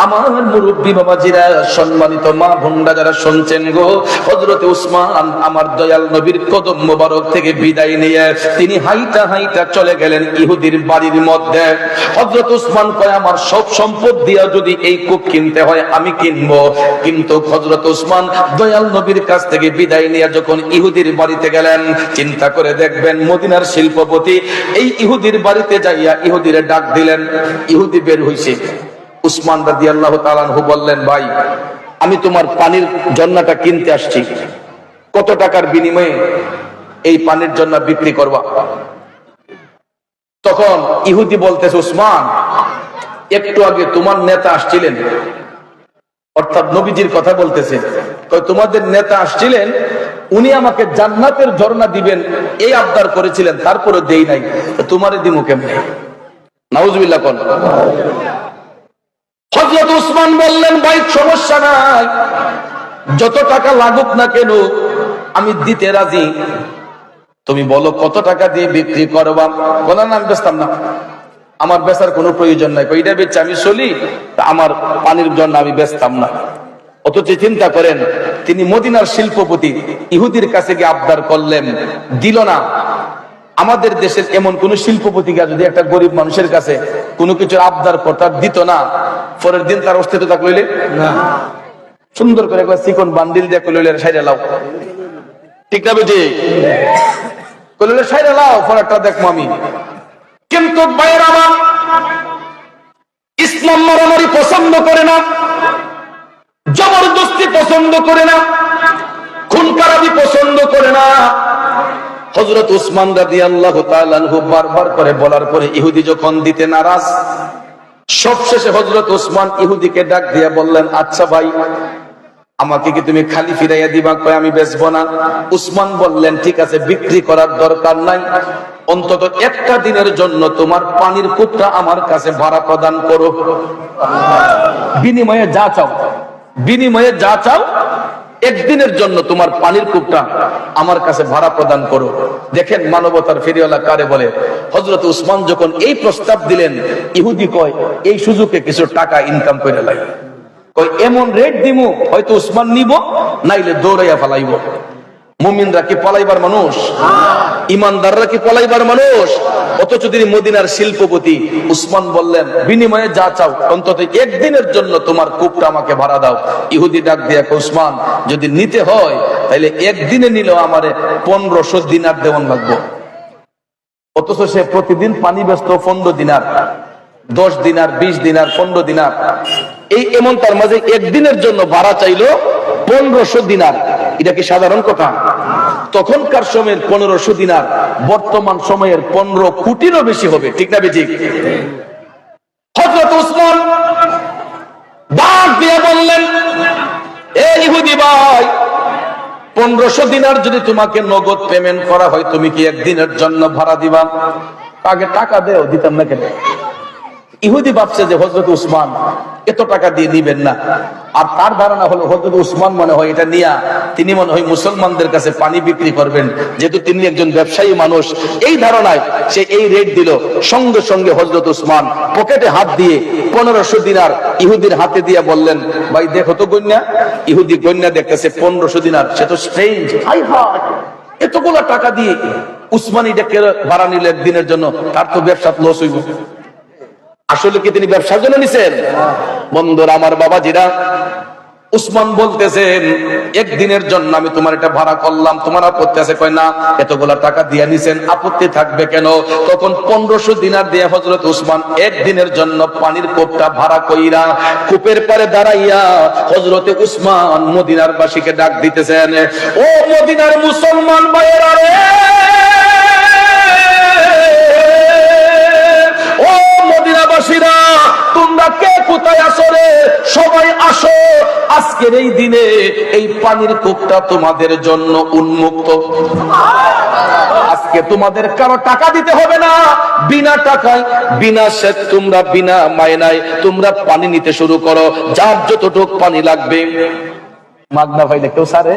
আমার মুরব্বী বাবাজিরা, সম্মানিত মা বোনরা যারা শুনছেন গো, হযরতে উসমান আমার দয়াল নবীর কদম মোবারক থেকে বিদায় নিয়ে তিনি হাইটা হাইটা চলে গেলেন ইহুদির বাড়ির মধ্যে। হযরত উসমান কয়, আমার সব সম্পদ দিয়া যদি এই কূপ কিনতে হয় আমি কিনবো। কিন্তু হযরত উসমান দয়াল নবীর কাছ থেকে বিদায় নিয়ে যখন ইহুদির বাড়িতে গেলেন, চিন্তা করে দেখবেন মদিনার শিল্পপতি এই ইহুদির বাড়িতে যাইয়া ইহুদির ডাক দিলেন। ইহুদি বের হইছে। উসমান রাদিয়াল্লাহু তাআলা আনহু বললেন, ভাই, আমি তোমার পানির ঝর্ণাটা কিনতে আসছি, কত টাকার বিনিময়ে এই পানির ঝর্ণা বিক্রি করবা? তখন ইহুদি বলতেছে, উসমান, একটু আগে তোমার নেতা আসছিলেন, অর্থাৎ নবীজির কথা বলতেছে, তোমাদের নেতা আসছিলেন, উনি আমাকে জান্নাতের ঝর্ণা দিবেন এই আবদার করেছিলেন, তারপরে দেই নাই, তোমারে দিমু কেমনে? নাউজুবিল্লাহ। কোন হযরত উসমান বললেন, ভাই সমস্যা নাই, যত টাকা লাগুক না কেন আমি দিতে রাজি, তুমি বলো কত টাকা দিয়ে বিক্রি করবা? বলেন, আমি বেচতাম না, আমার বেচার কোনো প্রয়োজন নাই, এটা বেচে আমি চলি, আমার পানির জন্য আমি বেচতাম না। অথচ চিন্তা করেন, তিনি মদিনার শিল্পপতি, ইহুদির কাছে গিয়ে আবদার করলেন, দিল না। আমাদের দেশের এমন কোন শিল্পপতিকে যদি একটা গরিব মানুষের কাছে কোনো কিছুর আবদার করতে দিত না, পরের দিন তার অস্তিত্ব থাক লইলে না, সুন্দর করে একবার চিকন বান্ডিল দিয়ে কইলে সাইডে লাও, ঠিক না বেটি? কইলে সাইডে লাও, পরেরটা দেখবো আমি। কিন্তু বাইরে আমার ইসলাম মারামারি পছন্দ করে না, জবরদস্তি পছন্দ করে না, খুন খারাপি পছন্দ করে না। হযরত উসমান রাদিয়াল্লাহু তাআলা আনহু বারবার করে বলার পরে ইহুদি যখন দিতে নারাজ, সবশেষে হযরত উসমান ইহুদিকে ডাক দিয়ে বললেন, আচ্ছা ভাই, আমাকে কি তুমি খালি ফিরাইয়া দিবা? কয় আমি বেচবো না। উসমান বললেন, ঠিক আছে, বিক্রি করার দরকার নাই, অন্তত একটা দিনের জন্য তোমার পানির কূপটা আমার কাছে ভাড়া প্রদান করো। বিনিময়ে যা চাও, বিনিময়ে যা চাও, একদিনের জন্য তোমার পানির কূপটা আমার কাছে ভাড়া প্রদান করো। দেখেন মানবতার ফেরিওয়ালা কারে বলে। হযরত উসমান যখন এই প্রস্তাব দিলেন, ইহুদি কয় এই সুযোগে কিছু টাকা ইনকাম করে লাগে, কয় এমন রেট দিমু হয়তো উসমান নিব, নাইলে দৌড়াইয়া ফালাইব। মুমিনরা কি পলাইবার মানুষ? ইমানদাররা কি পলাইবার মানুষ? অথচ তিনি মদিনার শিল্পপতি। উসমান বললেন, বিনিময়ে যা চাও, অন্তত একদিনের জন্য তোমার কূপটা আমাকে ভাড়া দাও। ইহুদি ডাক দিয়া, উসমান যদি নিতে হয় তাহলে একদিনে নিলেও আমারে 1500 দিনার দেওয়ান লাগবে। অথচ সে প্রতিদিন পানি ব্যস্ত 15 দিনার, 10 দিনার, 20 দিনার, 15 দিনার। এই এমন তার মাঝে একদিনের জন্য ভাড়া চাইলো 1500 দিনার। এটা কি সাধারণ কথা? তখনকার সময়ের 1500 দিনার বর্তমান সময়ের 15 কোটিরও বেশি হবে, ঠিক না বেঠিক? হযরত উসমান ডাক দিয়ে বললেন, এই ইহুদি ভাই, 1500 দিনার যদি তোমাকে নগদ পেমেন্ট করা হয়, তুমি কি একদিনের জন্য ভাড়া দিবা? আগে টাকা দেও, দিতাম না কেন? ইহুদি ভাবছে যে হযরত উসমান এত টাকা দিয়ে নিবেন না, আর তার ধারণা হলো হযরত উসমান মনে হয় এটা নিয়া তিনি মনে হয় মুসলমানদের কাছে পানি বিক্রি করবেন, যেহেতু তিনি একজন ব্যবসায়ী মানুষ। এই ধারণায় সে এই রেট দিল। সঙ্গে সঙ্গে হযরত উসমান পকেটে হাত দিয়ে 1500 দিনার ইহুদির হাতে দিয়ে বললেন, ভাই দেখো তো গণ্যা। ইহুদি গণ্যা দেখতেছে 1500 দিনার, সে তো স্ট্রেঞ্জ, হাই হাই, এতগুলো টাকা দিয়ে উসমান এটাকে ভাড়া নিল একদিনের জন্য, তার তো ব্যবসা লস হইব। আসলে কি তিনি ব্যবসার জন্য নিছেন? বন্ধুরা আমার, বাবাজিরা, উসমান বলতেছেন, একদিনের জন্য আমি তোমার এটা ভাড়া করলাম, তোমার আপত্তি আছে? কয় না, এতগুলা টাকা দিয়ে নিছেন, আপত্তি থাকবে কেন? তখন 1500 দিনার দিয়ে হযরত উসমান একদিনের জন্য পানির কূপটা ভাড়া কইরা কূপের পারে দাঁড়াইয়া হযরতে উসমান মদিনার বাসীকে ডাক দিতেছেন, ও মদিনার মুসলমান ভাইয়েরা রে, ও মদিনাবাসীরা, তোমরা কে কোথায় আসো রে? সবাই আসো, আজকের এই দিনে এই পানির কূপটা তোমাদের জন্য উন্মুক্ত। আজকে তোমাদের কারো টাকা দিতে হবে না, বিনা টাকায়, বিনা সেচ, তোমরা বিনা মায়নায় তোমরা পানি নিতে শুরু করো। যার যতটুক পানি লাগবে, মাগনা ভাই কেউ সারে।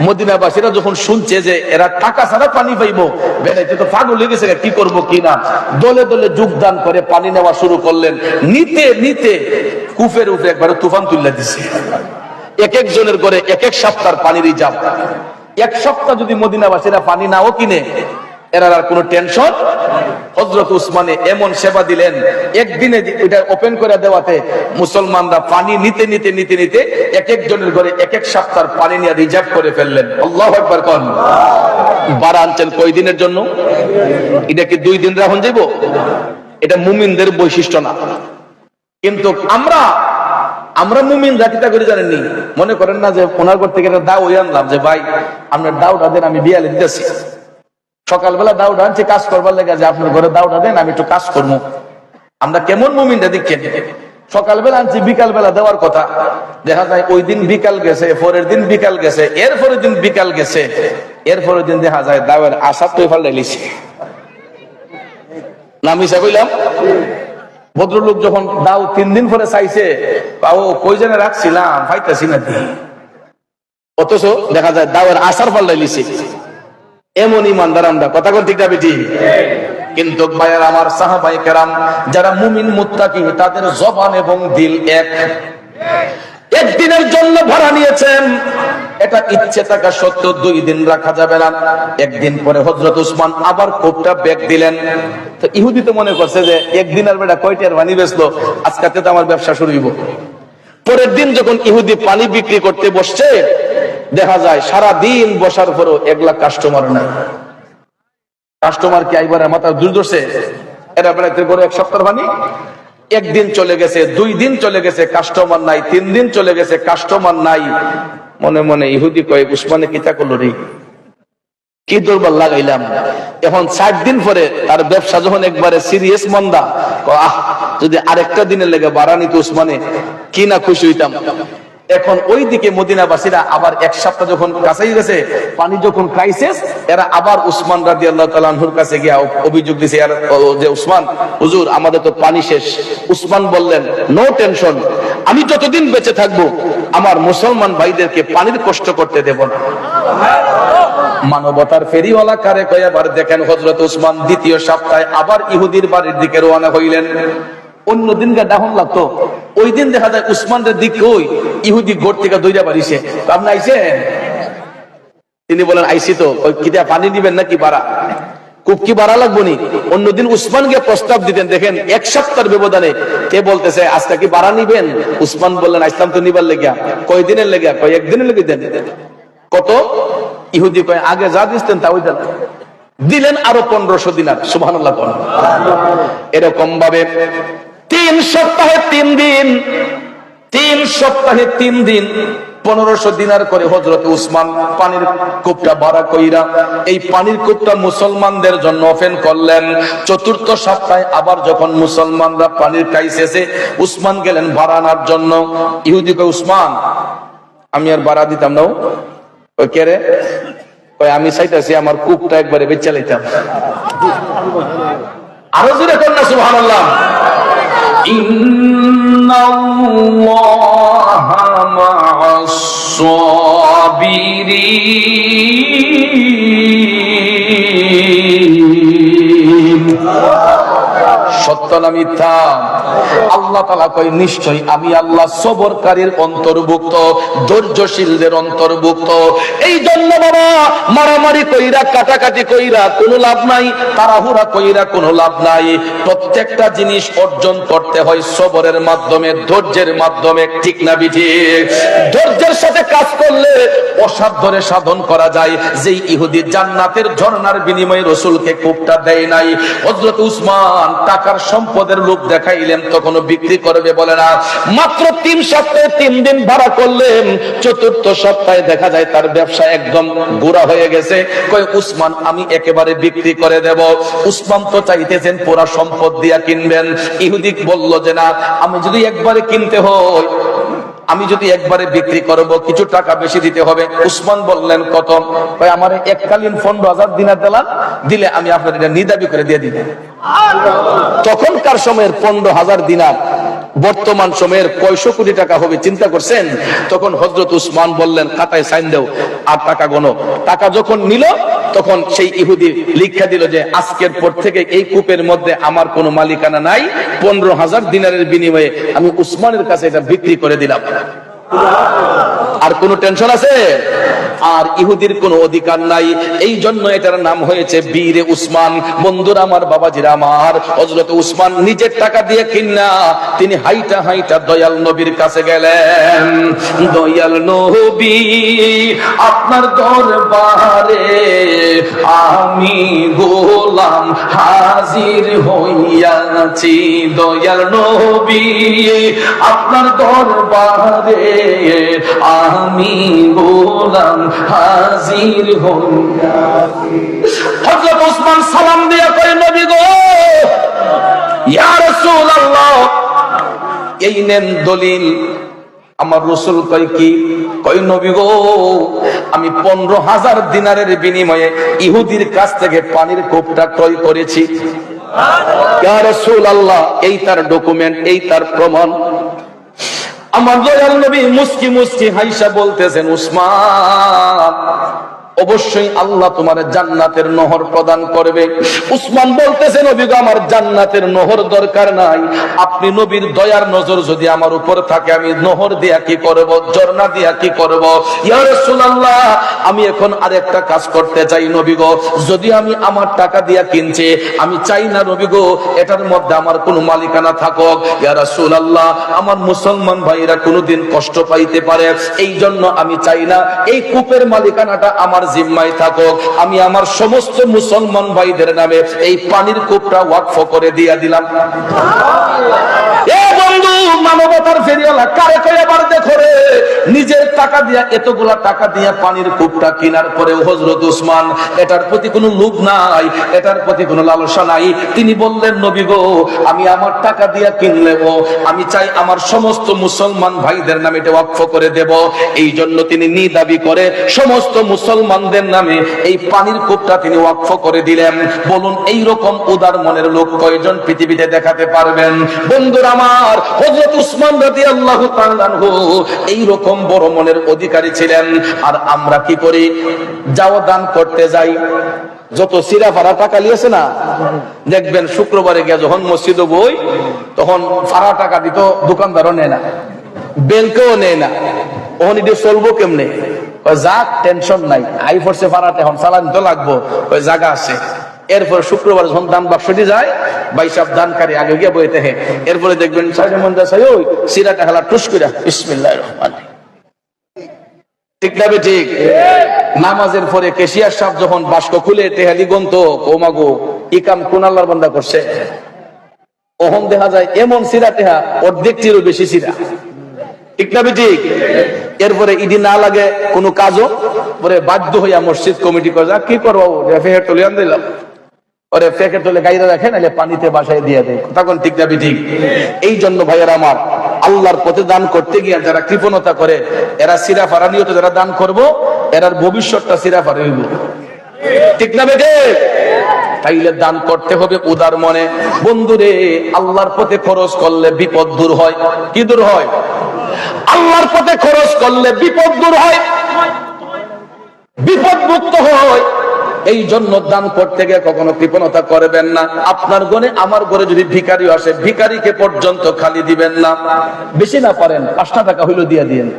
মদিনাবাসীরা যখন শুনছে যে এরা টাকা ছাড়া পানি পাইবো, বেড়াইতে তো পাগল হয়ে গেছে, কি করবো কি না, দলে দলে যোগদান করে পানি নেওয়া শুরু করলেন। নিতে নিতে কূপের উপরে একবারে তুফান তুলে দিছে। এক একজনের করে এক এক সপ্তাহ পানির রিজার্ভ। এক সপ্তাহ যদি মদিনাবাসীরা পানি নাও কিনে, এরা আর কোনো টেনশন। হযরত উসমানে এমন সেবা দিলেন, একদিনে এটা ওপেন করে দেওয়াতে মুসলমানরা পানি নিতে নিতে নিতে নিতে এক একজনের ঘরে এক এক সপ্তাহ পানি নিয়ে রিজার্ভ করে ফেললেন। আল্লাহু আকবার কোন। বাড়া আনছেন কয় দিনের জন্য? এটা কি 2 দিন রাখুন যাইব? এটা মুমিনদের বৈশিষ্ট্য না। কিন্তু আমরা মুমিন জাতিটা করে জানেননি, মনে করেন না যে ওনার ঘর থেকে একটা দাও আনলাম, যে ভাই আপনার দাওটা দেন, আমি বিয়ালে দিতেছি। সকালবেলা দাওটা আনছি কাজ করবার লেগে, যে আপনার ঘরে দাওটা দেন, আমি একটু কাজ করবো। আমরা কেমন মুমিনটা দেখছেন? সকালবেলা আনছি, বিকাল বেলা দেওয়ার কথা, দেখা যায় ওই দিন বিকাল গেছে, পরের দিন বিকাল গেছে, এরপরের দিন বিকাল গেছে, এরপরের দিন দেখা যায় দাওয়ার আশা তো ফাল্লাই লিছে। নাম হিসাব হইলাম, ভদ্রলোক যখন দাও 3 দিন পরে চাইছে, ও কই জেনে রাখছিলাম পাইতেছি না দি, অথচ দেখা যায় দাওয়ার আশার ফাল্লাই লিছে। এমন ইমানদার আমরা, কথা কোন ঠিক না বেটি? কিন্তু ভাইয়ের আমার, সাহাবায়ে কেরাম যারা মুমিন মুত্তাকি, তাদের জবান এবং দিল এক। একদিনের জন্য ভাড়া নিয়েছেন, এটা ইচ্ছে থাকা সত্ত্বেও 2 দিন রাখা যাবে না। একদিন পরে হযরত উসমান আবার কূপটা ব্যাক দিলেন। তো ইহুদি তো মনে করছে যে একদিনের বেটা কয়টার পানি বেচলো, আজকে তো আমার ব্যবসা শুরু হইব। পরের দিন যখন ইহুদি পানি বিক্রি করতে বসছে, দেখা যায় সারা দিন বসার পরও 1 লাখ কাস্টমার নাই। কাস্টমার কি আইবার মাথা দূর ধরছে? এরা বেড়াইতে করে 1 সপ্তাহ পানি, একদিন চলে গেছে, 2 দিন চলে গেছে, কাস্টমার নাই, 3 দিন চলে গেছে, কাস্টমার নাই। মনে মনে ইহুদি কয়, উসমানে কিতা করলো রে, কি দুর্বল লাগাইলাম। এখন 4 দিন পরে তার ব্যবসা যখন একবারে সিরিয়াস মন্দা, যদি আরেকটা দিনের লেগে বাড়া নিত উসমানে, কি না খুশি হইতাম। এখন ওইদিকে মদিনাবাসীরা আবার 1 সপ্তাহ যখন কাছেই গেছে, পানি যখন ক্রাইসিস, এরা আবার উসমান রাদিয়াল্লাহু তাআলা আনহুর কাছে গিয়ে অভিযোগ দিছে, যে উসমান হুজুর আমাদের তো পানি শেষ। উসমান বললেন, নো টেনশন, আমি যতদিন বেঁচে থাকবো আমার মুসলমান ভাইদেরকে পানির কষ্ট করতে দেব না। মানবতার ফেরিওয়ালা কারে কয়। আবার দেখেন হযরত উসমান 2য় সপ্তাহে আবার ইহুদির বাড়ির দিকে রওনা হইলেন। অন্য দিনকে ডাহন লাগতো, ওই দিন দেখা যায় উসমানের দিকে ওই ইহুদি গোট থেকে দইরা বাড়িছে। আপনি আইছেন? তিনি বলেন আইসি তো। ওই কিটা পানি দিবেন নাকি বাড়া, খুব কি বাড়া লাগবো নি? অন্যদিন উসমানকে প্রস্তাব দিতেন, দেখেন 1 সপ্তাহের ব্যবধানে কে বলতেছে আজকে কি বাড়া নিবেন? উসমান বললেন আসলাম তো নিবার লেগিয়া। কয় দিনের লেগিয়া? কয় 1 দিনের লেগে দেন। কত? ইহুদি কয় আগে যা দিতেন তা ওই দেন। দিলেন আরো 1500 দিনার। সুবহানাল্লাহ। এরকম ভাবে 3 সপ্তাহে 3 দিন, 3 সপ্তাহে 3 দিন 1500 দিনার করে হযরত উসমান পানির কূপটা ভাড়া কইরা এই পানির কূপটা মুসলমানদের জন্য ওপেন করলেন। 4র্থ সপ্তাহে আবার যখন মুসলমানরা পানির ক্রাইসিসে, উসমান গেলেন ভাড়া আনার জন্য। ইহুদি কয় উসমান আমি আর ভাড়া দিতাম না। ওই কে রে? ওই আমি চাইতেছি আমার কূপটা একবারে বেচে লাইতাম। আরো জোরে কর না সুবহানাল্লাহ। ইন্নাল্লাহা মা'আস সাবিরিন। সত্য না মিথ্যা? আল্লাহ তাআলা কয় নিশ্চয় আমি আল্লাহ সবরকারীর অন্তর্ভুক্ত, ধৈর্যশীলদের অন্তর্ভুক্ত। এই জন্য বাবা মারামারি কইরা, কাটাকাটি কইরা কোনো লাভ নাই, তাড়াহুড়া কইরা কোনো লাভ নাই। প্রত্যেকটা জিনিস অর্জন করতে হয় সবরের মাধ্যমে, ধৈর্যের মাধ্যমে। ঠিক না বিঠিক? ধৈর্যের সাথে কাজ করলে অসাধ্যরে সাধন করা যায়। যেই ইহুদি জান্নাতের ঝর্ণার বিনিময়ে রাসূলকে কূপটা দেয় নাই, হযরত উসমান টাকার সম্পদের লোভ দেখাইলেন, তখন বিক্রি করবে বলে না। মাত্র 3 সপ্তাহে 3 দিন ভাড়া করলেন। 4র্থ সপ্তাহে দেখা যায় তার ব্যবসা একদম গোড়া হয়ে গেছে। কয় উসমান আমি একেবারে বিক্রি করে দেব। উসমান তো চাইতেছেন পুরা সম্পদ দিয়া কিনবেন। ইহুদি বলল যে না, আমি যদি একবারে কিনতে হয়, আমি যদি একবারে বিক্রি করব কিছু টাকা বেশি দিতে হবে। উসমান বললেন কত? ভাই আমার এককালীন 15,000 দিনার দিলে আমি আপনার এটা নিদাবি করে দিয়ে দিব। তখনকার সময়ের 15,000 দিনার বর্তমান সময়ের কয়শো কোটি টাকা হবে চিন্তা করছেন? তখন হযরত উসমান বললেন খাতায় সাইন দাও আর টাকা গণো। টাকা যখন নিল তখন সেই ইহুদি লিখা দিল যে আজকের পর থেকে এই কূপের মধ্যে আমার কোনো মালিকানা নাই। 15,000 দিনারের বিনিময়ে আমি উসমানের কাছে এটা বিক্রি করে দিলাম। আর কোন টেনশন আছে? আর ইহুদির কোনো অধিকার নাই। এই জন্য এটার নাম হয়েছে বীরে উসমান। বন্ধুরা আমার, বাবাজিরা আমার, হযরত উসমান নিজের টাকা দিয়ে কিনা তিনি হাইটা হাইটা দয়াল নবীর কাছে গেলেন। দয়াল নবী আপনার দরবারে আমি গোলাম হাজির হইয়াছি। দয়াল নবী আপনার দরবারে আমি গোলাম হাজির হইয়াছি। হযরত উসমান সালাম দিয়া কয় নবী গো, ইয়া রাসূলুল্লাহ এই নেন দলিল। আমার রাসূল কয় কি? কয় নবী গো আমি 15,000 দিনারের বিনিময়ে ইহুদির কাছ থেকে পানির কূপটা ক্রয় করেছি। ইয়া রাসূলুল্লাহ এই তার ডকুমেন্ট, এই তার প্রমাণ। আমার দয়াল নবী মুস্কি মুস্কি হাইসা বলতেছেন উসমান অবশ্যই আল্লাহ তোমার জান্নাতের নহর প্রদান করবে। উসমান বলতেছে নবী গো আমার জান্নাতের নহর দরকার নাই, আপনি নবীর দয়ার নজর যদি আমার উপর থাকে আমি নহর দিয়া কি করব, ঝর্ণা দিয়া কি করব। ইয়া রাসূলুল্লাহ আমি এখন আরেকটা কাজ করতে চাই নবী গো, যদি আমি আমার টাকা দিয়া কিনছি আমি চাই না নবী গো এটার মধ্যে আমার কোনো মালিকানা থাকুক। ইয়া রাসূলুল্লাহ আমার মুসলমান ভাইরা কোনোদিন কষ্ট পাইতে পারে, এই জন্য আমি চাই না এই কূপের মালিকানাটা আমার জিম্মায় থাকুক, আমি আমার সমস্ত মুসলমান ভাইদের নামে এই পানির কূপটা ওয়াকফ করে দিয়ে দিলাম। এ বন্ধু, মানবতার ফেরিওয়ালা কারে কই আবার দেখো রে, নিজের টাকা দিয়া এতগুলা টাকা দিয়া পানির কূপটা কেনার পরে হযরত উসমান এটার প্রতি কোনো লোভ নাই, এটার প্রতি কোনো লালসা নাই। তিনি বললেন, নবী গো, আমি আমার টাকা দিয়া কিনলেও আমি চাই আমার সমস্ত মুসলমান ভাইদের নামে এটা ওয়াকফ করে দেব। এই জন্য তিনি দাবি করে সমস্ত মুসলমানদের নামে এই পানির কূপটা তিনি ওয়াকফ করে দিলেন। বলুন, এই রকম উদার মনের লোক কয়জন পৃথিবীতে দেখাতে পারবেন? বন্ধুরা আমার, হযরত উসমান রাদিয়াল্লাহু তাআলা আনহু এই রকম বড় মনের অধিকারী ছিলেন। আর আমরা কি করি? যাও দান করতে যাই, যত সিরা ফারা টাকা লিয়েছে না, দেখবেন শুক্রবারে গিয়ে যখন মসজিদে বই, তখন ফারা টাকা দিত দোকানদারও নেয় না, ব্যাংকেও নেয় না। ওখানে দিয়ে চলবো কেমনে? যাক, টেনশন নাই, আই ফোর্সে ফারাটা এখন চালান তো লাগবো, ওই জায়গা আছে। এরপর শুক্রবার যখন দান বাক্সটি যায়, ভাই সাহেব দানকারী আগে গিয়ে বইতে হে, এরপরে দেখবেন সাইডে মন যায় ওই সিরাটা হেলা টুস কইরা বিসমিল্লাহির রহমানির রহিম। ঠিক না ঠিক? নামাজের পরে কেশিয়ার সাহেব যখন বাস্ক খুলে টেহালি গন্ত, ও মাগো, ইকাম কোন আল্লাহর বান্দা করছে, ওহন দেখা যায় এমন সিরা টেহা অর্ধেকটিরও বেশি সিরা। ঠিক না ঠিক? এরপরে ইডি না লাগে কোনো কাজও, পরে বাধ্য হইয়া মসজিদ কমিটি করে, কি করবো, ফেহের তুলে আন দিলাম, ওরে প্যাকেট তুলে গাইরা রাখে, নাহলে পানিতে বাসায় দিয়ে দেয়। তখন ঠিক না ঠিক? এই জন্য ভাইয়েরা আমার, আল্লাহর পথে দান করতে গিয়ে যারা কৃপণতা করে, এরা সিরা ফারা নিয়ত যারা দান করবো, এরার ভবিষ্যৎটা সিরা ফারা হইব। ঠিক না বেটে? তাইলে দান করতে হবে উদার মনে। বন্ধুরে, আল্লাহর পথে খরচ করলে বিপদ দূর হয়। কি দূর হয়? আল্লাহর পথে খরচ করলে বিপদ দূর হয়, বিপদ মুক্ত হয়। এই জন্য দান করতে গিয়ে কখনো কৃপণতা করবেন না। আপনার গনে আমার ঘরে যদি ভিখারি আসে, ভিখারিকে পর্যন্ত খালি দিবেন না। বেশি না পারেন 5 টাকা হইলো দিয়ে দিবেন,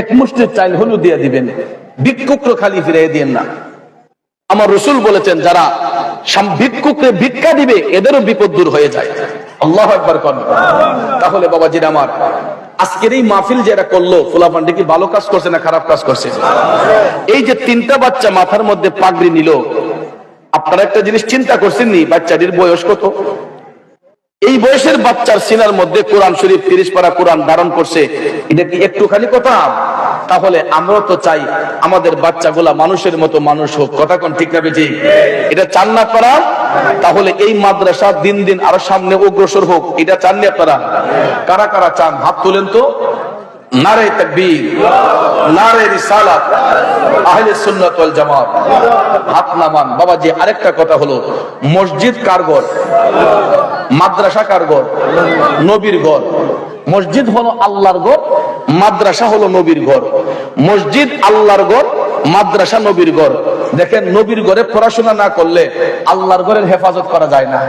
এক মুষ্টির চাইল হইলো দিয়ে দিবেন, ভিক্ষুককে খালি ফিরিয়ে দিবেন না। আমার রাসূল বলেছেন, যারা ভিক্ষুককে ভিক্ষা দিবে এদেরও বিপদ দূর হয়ে যায়। আল্লাহু আকবার করুন। তাহলে বাবাজির আমার, আজকের এই মাহফিল যারা করলো, ফুলাফান্ডি কি ভালো কাজ করছে না খারাপ কাজ করছে? এই যে 3টা বাচ্চা মাথার মধ্যে পাগড়ি নিল, আপনারা একটা জিনিস চিন্তা করছেন নি, বাচ্চাটির বয়স কত? এই বয়সের বাচ্চার সিনার মধ্যে কোরআন শরীফ 30 পারা কোরআন ধারণ করছে, এটা কি একটুখানি কথা? তাহলে আমরা তো চাই আমাদের বাচ্চাগুলা মানুষের মতো মানুষ হোক। কথা কোন ঠিক না বেঠিক? এটা চান না আপনারা? তাহলে এই মাদ্রাসা দিন দিন আরো সামনে অগ্রসর হোক, এটা চান না আপনারা? কারা কারা চান? হাত তোলেন তো। নারে তাকবীর, নারে রিসালাত, আহলে সুন্নাত ওয়াল জামাত। হাত নামান। বাবাজি, আরেকটা কথা হলো, মসজিদ কার ঘর? মাদ্রাসা কার ঘর? নবীর ঘর। মসজিদ হলো আল্লাহর ঘর, মাদ্রাসা হলো নবীর ঘর। মসজিদ আল্লাহর ঘর, মাদ্রাসা নবীর ঘর। দেখেন, নবীর ঘরে পড়াশোনা না করলে আল্লাহর ঘরের হেফাজত করা যায় না।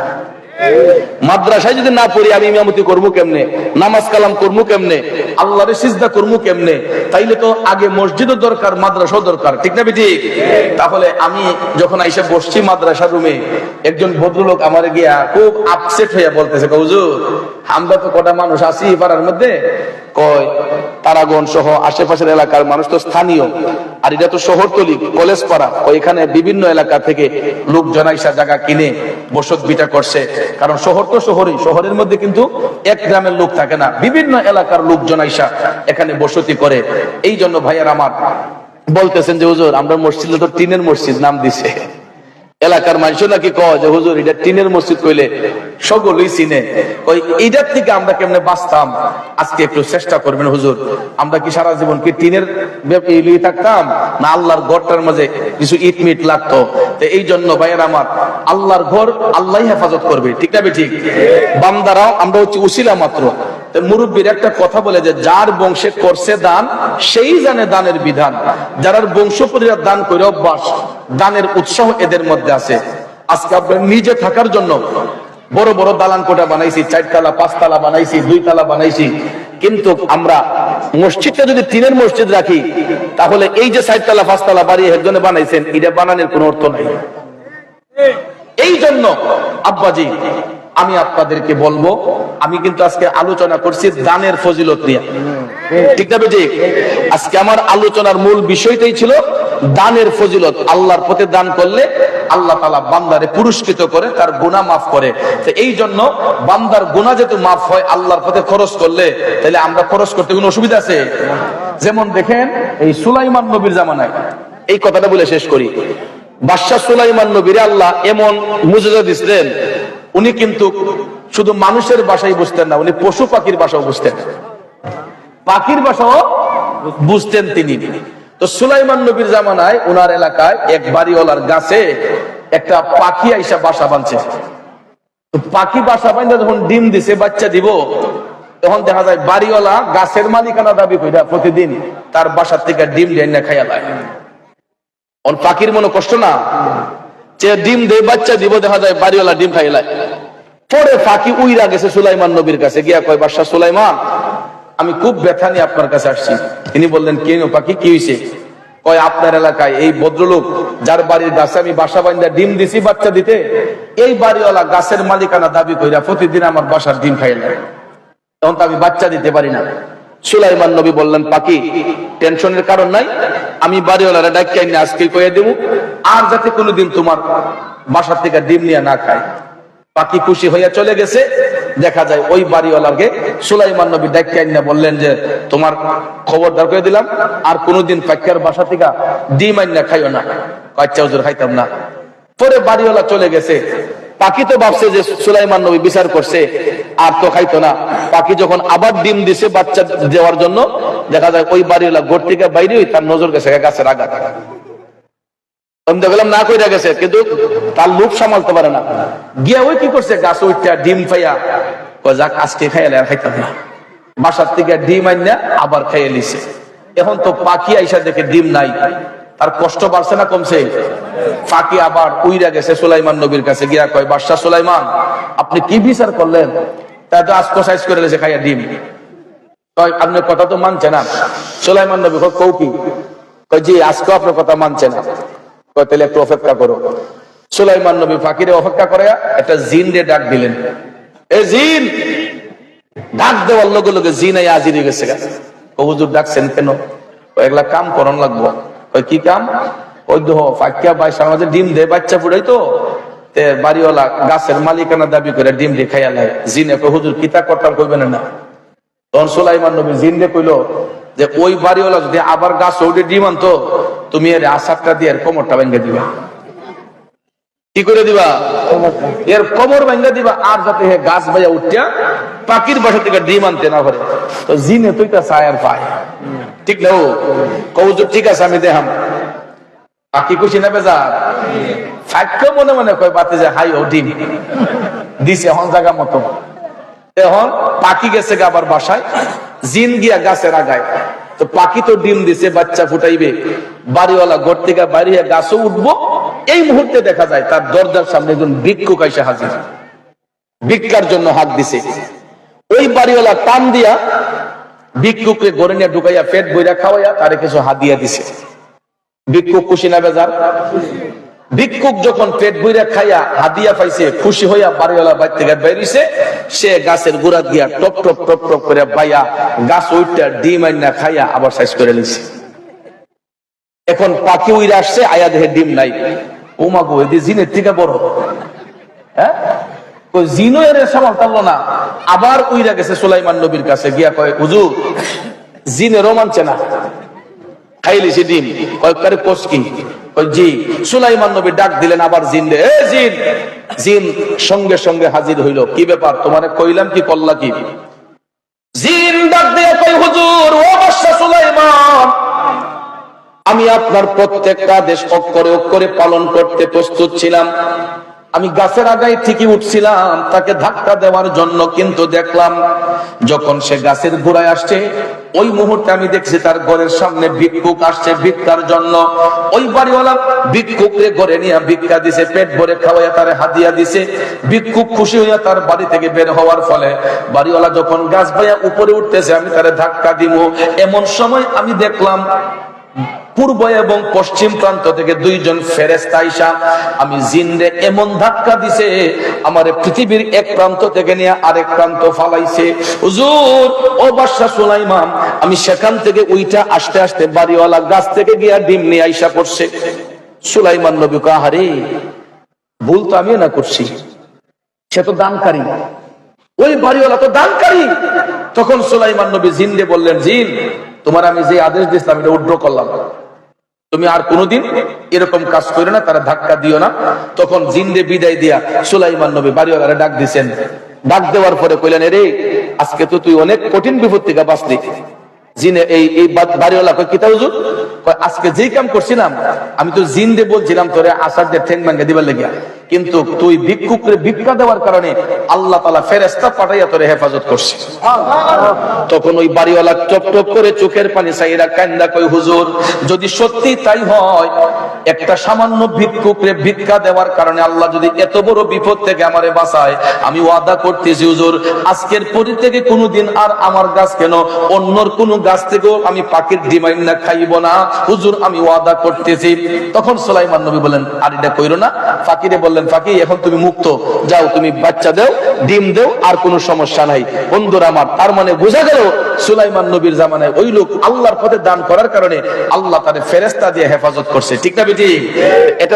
মাদ্রাসায় যদি না পড়ি, আমি ইমামতি করবো কেমনে? নামাজ কালাম করবো কেমনে? আল্লাহরে সিজদা করবো কেমনে? তাইলে তো আগে মসজিদও দরকার, মাদ্রাসাও দরকার। ঠিক না ঠিক? তাহলে আমি যখন আইসা বসছি মাদ্রাসার রুমে, একজন ভদ্রলোক আমার গিয়া খুব আপসেট হইয়া বলতেছে, হুজুর, আমরা তো কটা মানুষ আছি পাড়ার মধ্যে, কয় তারাগণ সহ আশেপাশের এলাকার মানুষ তো স্থানীয়, আর এটা তো শহরতলি কলেজ পাড়া, ওইখানে বিভিন্ন এলাকা থেকে লোকজন আইসা জায়গা কিনে বসত বিটা করছে। কারণ শহর তো শহরই, শহরের মধ্যে কিন্তু এক গ্রামের লোক থাকে না, বিভিন্ন এলাকার লোকজন আইসা এখানে বসতি করে। এই জন্য ভাইয়ার আমার বলতেছেন যে, হুজুর, আমরা মসজিদে তো টিনের মসজিদ নাম দিছে। এলাকার মানুষ নাকি কয় যে, হুজুর, এটা টিনের মসজিদ কইলে সকলেই চিনে, ওই এইটার থেকে আমরা কেমনে বাঁচতাম, আজকে একটু চেষ্টা করবেন হুজুর। আমরা কি সারা জীবন কি টিনের থাকতাম, না আল্লাহর ঘরটার মাঝে কিছু ইট মিট লাগতো? এই জন্য ভাইয়ের আমার, আল্লাহর ঘর আল্লাহ হেফাজত করবে। ঠিক না ঠিক? বান্দারাও আমরা হচ্ছে উসিলা মাত্র। মুরব্বীর একটা কথা বলে যে, যার বংশে করছে দান সেই জানে দানের বিধান। যারা বংশ পরিবার দান করে অভ্যাস, দানের উৎসাহ এদের মধ্যে আছে। আজকে আপনার নিজে থাকার জন্য বড় বড় দালান কোঠা বানাইছি, 4 তলা 5 তলা বানাইছি, 2 তলা বানাইছি, কিন্তু আমরা মসজিদটা যদি টিনের মসজিদ রাখি, তাহলে এই যে 4 তলা 5 তলা বাড়ি একজনে বানাইছেন, এটা বানানোর কোনো অর্থ নাই। এই জন্য আব্বাজি, আমি আপনাদেরকে বলবো, আমি কিন্তু আজকে আলোচনা করছি দানের ফজিলত নিয়ে। ঠিক না ঠিক? আজকে আমার আলোচনার মূল বিষয়টাই ছিল দানের ফজিলত। আল্লাহর পথে দান করলে আল্লাহ তাআলা বান্দারে পুরস্কৃত করে, তার গুনাহ মাফ করে। তো এই জন্য বান্দার গুনাহ যেহেতু মাফ হয় আল্লাহর পথে খরচ করলে, তাহলে আমরা খরচ করতে কোনো অসুবিধা আছে? যেমন দেখেন এই সুলাইমান নবীর জামানায়, এই কথাটা বলে শেষ করি, বাদশাহ সুলাইমান নবীর আল্লাহ এমন মুজিজা দিয়েছিলেন, উনি কিন্তু শুধু মানুষের ভাষাই বুঝতেন না, উনি পশু পাখির ভাষাও বুঝতেন, পাখির ভাষাও বুঝতেন তিনি। তো সুলাইমান নবীর জামানায় উনার এলাকায় এক বাড়িওয়ালার গাছে একটা পাখি আইসা বাসা বাঁধছে। তো পাখি বাসা বাঁধে যখন ডিম দিছে, বাচ্চা দিব, তখন দেখা যায় বাড়িওয়ালা গাছের মালিকানা দাবি কইরা প্রতিদিন তার বাসার থেকে ডিম দিয়ে খাইয়া লায়। পাখির মনে কষ্ট না, যে ডিম দিয়ে বাচ্চা দিব, দেখা যায় বাড়িওয়ালা ডিম খাইলায়। পরে পাখি উইরা গেছে সুলাইমান নবীর কাছে, গিয়া কয়, বাদশাহ সুলাইমান, আমি খুব ব্যথা নিয়ে আপনার কাছে আসছি। তিনি বললেন, কেন পাখি, কি হয়েছে? কয়, আপনার এলাকায় এই ভদ্রলোক যার বাড়ির গাছে আমি বাসা বান্ধা ডিম দিছি বাচ্চা দিতে, এই বাড়িওয়ালা গাছের মালিকানা দাবি কইরা প্রতিদিন আমার বাসার ডিম খাইলায়, তখন তো আমি বাচ্চা দিতে পারি না। সুলাইমান নবী বললেন, পাখি, টেনশনের কারণ নাই, আমি বাড়িওয়ালারা ডাকিয়ে এনে আজকে কইয়া দেব, আর যাতে কোনোদিন তোমার বাসার থেকে ডিম নিয়ে না খায়। পাখি খুশি হইয়া চলে গেছে। দেখা যায় ওই বাড়িওয়ালাকে সুলাইমান নবী ডাকিয়ে এনে বললেন যে, তোমার খবরদার করে দিলাম, আর কোনোদিন পাখির বাসা থেকে ডিম আইনা খাইও না। আচ্ছা হুজুর, খাইতাম না। পরে বাড়িওয়ালা চলে গেছে। পাখি তো ভাবছে যে সুলাইমান নবী বিচার করছে, আর তো খাইতো না। পাখি যখন আবার ডিম দিছে বাচ্চা দেওয়ার জন্য, দেখা যায় ওই বাড়িওয়ালা ঘর থেকে বাইরে তার নজর গেছে গাছের আঘাত। আমি দেখলাম না কইরা গেছে, কিন্তু তার লোভ সামালতে পারে না, গিয়া ওই কি করছে, গাছ উঠটা ডিম খাইয়া যাক আজকে খাইলে আর খাইতাম না, বাসার থেকে ডিম আইনা আবার খাইয়ে লিছে। এখন তো পাখি আইসা দেখে ডিম নাই, তার কষ্ট বাড়ছে না কমছে? পাখি আবার উইরা গেছে সুলাইমান নবীর কাছে, গিয়া কয়, বাদশাহ সুলাইমান, আপনি কি বিচার করলেন? তাই তো আজকে সাইজ করে লেছে খাইয়া ডিম। কয়, আপনার কথা তো মানছে না। সুলাইমান নবী কও কি? কয়, জি, আজকে আপনার কথা মানছে না। কয়, তাহলে একটু অপেক্ষা করো। সুলাইমান নবী ফাকিরে অপেক্ষা করে একটা জিন রে ডাক দিলেন। এ জিন! ডাক দেওয়ার লগে লগে জিন আই হাজির হয়ে গেছে। হুজুর ডাকছেন কেন? এগুলা কাম করন লাগবো। কয়, কি কাম? ওই দেখো ফাঁকিয়া বাইশা আমাদের ডিম দে বাচ্চা ফুটাই তো, বাড়িওয়ালা গাছের মালিকানা দাবি করে ডিম দিয়ে খাইয়া নেয়। জিনে কয়, হুজুর কিতা করতাম কইবেন না। তখন সুলাইমান নবী জিন রে কইলো যে, ওই বাড়িওয়ালা যদি আবার গাছ উঠে ডিম আনতো, তুমি এর আসারটা দিয়ে এর কোমরটা ভেঙে দিবা। কি করে দিবা? এর কোমর ভেঙে দিবা, আর যাতে গাছ ভাইয়া উঠিয়া পাখির বাসা থেকে ডিম আনতে না পারে। তো জিনে তুই তা চায় আর পায়, ঠিক না? ও কৌজুর ঠিক আছে, আমি দেখাম। পাখি খুশি না বেজার? ফাঁক মনে মনে কয় বাতে যে হাই ও ডিম দিছে এখন জায়গা মতো। এখন পাখি গেছে আবার বাসায়, জিন গিয়া গাছের আগায়। তো পাখি তো ডিম দিছে, বাচ্চা ফুটাইবে, বাড়িওয়ালা ঘর থেকে বাইরে গাছও উঠবো। এই মুহূর্তে দেখা যায় তার দরজার সামনে একজন ভিক্ষুক এসে হাজির, ভিক্ষার জন্য হাত দিছে। ওই বাড়িওয়ালা টান দিয়া ভিক্ষুককে ঘরে নিয়ে ঢুকাইয়া পেট বইরা খাওয়াইয়া তারে কিছু হাদিয়া দিছে। ভিক্ষুক খুশি না বেজার? ভিক্ষুক যখন পেট বইরা খাইয়া হাদিয়া পাইছে, খুশি হইয়া বাড়িওয়ালা বাড়ি থেকে বেরিয়েছে। সে গাছের গোড়া গিয়া টপ টপ টপ টপ করে বাইয়া গাছ উইটা ডিম আইনা খাইয়া আবার সাইজ করে নিছে। এখন পাখি উইরা আসছে, আয়া দেখে ডিম নাই। ও মা গো, এদি জিনের থেকে বড়। হ্যাঁ, জিনও এর সামাল টানলো না, আবার উইরা গেছে সুলাইমান নবীর কাছে, গিয়া কয়, হুজুর জিনেরও মানছে না, খাইলিছি ডিম। কয়েকবারে কোষ কি? জি। সুলাইমান নবী ডাক দিলেন আবার জিন রে, এ জিন! জিন সঙ্গে সঙ্গে হাজির হইল। কি ব্যাপার, তোমারে কইলাম কি করলা কি? জিন ডাক দিয়ে কই, হুজুর, ও বাদশা সুলাইমান, আমি আপনার প্রত্যেকটা আদেশ অক্ষরে অক্ষরে পালন করতে প্রস্তুত ছিলাম। আমি গাছের আগায় ঠিকই উঠছিলাম তাকে ধাক্কা দেওয়ার জন্য, কিন্তু দেখলাম যখন সে গাছের গোড়ায় আসছে, ওই মুহূর্তে আমি দেখছি তার ঘরের সামনে ভিক্ষুক আসছে ভিক্ষার জন্য। ওই বাড়িওয়ালা ভিক্ষুকরে ঘরে নিয়ে ভিক্ষা দিছে, পেট ভরে খাওয়াইয়া তারে হাদিয়া দিছে। ভিক্ষুক খুশি হইয়া তার বাড়ি থেকে বের হওয়ার ফলে বাড়িওয়ালা যখন গাছ ভাইয়া উপরে উঠতেছে, আমি তারে ধাক্কা দিব। এমন সময় আমি দেখলাম পূর্ব এবং পশ্চিম প্রান্ত থেকে দুইজন ফেরেশতা আইসা আমি জিনরে এমন ধাক্কা দিছে আমারে পৃথিবীর এক প্রান্ত থেকে নিয়ে আরেক প্রান্ত ফালাইছে। হুজুর ও বাদশা সুলাইমান, আমি সেখান থেকে উইটা আসতে আসতে বাড়িওয়ালা গাছ থেকে গিয়া ডিম নিয়ে আইসা পড়ছে। সুলাইমান নবী কয়, আহারে ভুল তো আমি না করছি, সে তো দানকারী, ওই বাড়িওয়ালা তো দানকারী। তখন সুলাইমান নবী জিনরে বললেন, জিন তোমার আমি যে আদেশ দিয়েছিলাম এটা উড্র করলাম, তুমি আর কোনোদিন এরকম কাজ করো না, তারা ধাক্কা দিও না। তখন জিনরে বিদায় দিয়া সুলাইমান নবী বাড়িওয়ালারে ডাক দিছেন। ডাক দেওয়ার পরে কইলেন, রে আজকে তো তুই অনেক কঠিন বিপদ থেকে বাঁচলি। জিনে এই বাড়িওয়ালা কয়, কিতা হুজুর? কয়, আজকে যেই কাম করছিলাম আমি তো জিনরে বলছিলাম তোরে আসার যে ঠ্যাং ভাঙ্গা দিবার লাগিয়া, কিন্তু তুই ভিক্ষুকরে ভিক্ষা দেওয়ার কারণে আল্লাহ তাআলা ফেরেশতা পাঠাইয়া তোরে হেফাজত করছে। তখন ওই বাড়িওয়ালা টপ টপ করে চোখের পানি চাইরা কান্দা কই, হুজুর যদি সত্যি তাই হয়, একটা সামান্য ভিক্ষুকরে ভিক্ষা দেওয়ার কারণে আল্লাহ যদি এত বড় বিপদ থেকে আমারে বাঁচায়, আমি ওয়াদা করতেছি হুজুর আজকের পরে থেকে কোনোদিন আর আমার গাছ কেন অন্যর কোন গাছ থেকেও আমি পাখির ডিমাইন না খাইব না হুজুর, আমি ওয়াদা করতেছি। তখন সুলাইমান নবী বলেন, আর এটা কইরো না। ফাকিরে বললেন, ফাকি এখন তুমি মুক্ত, যাও তুমি বাচ্চা দাও, ডিম দাও, আর কোনো সমস্যা নাই। বন্ধুরা আমার, তার মানে বোঝা গেল সুলাইমান নবীর জামানায় ওই লোক আল্লাহর পথে দান করার কারণে আল্লাহ তার ফেরেশতা দিয়ে হেফাজত করছে। ঠিক না বেটি? এটা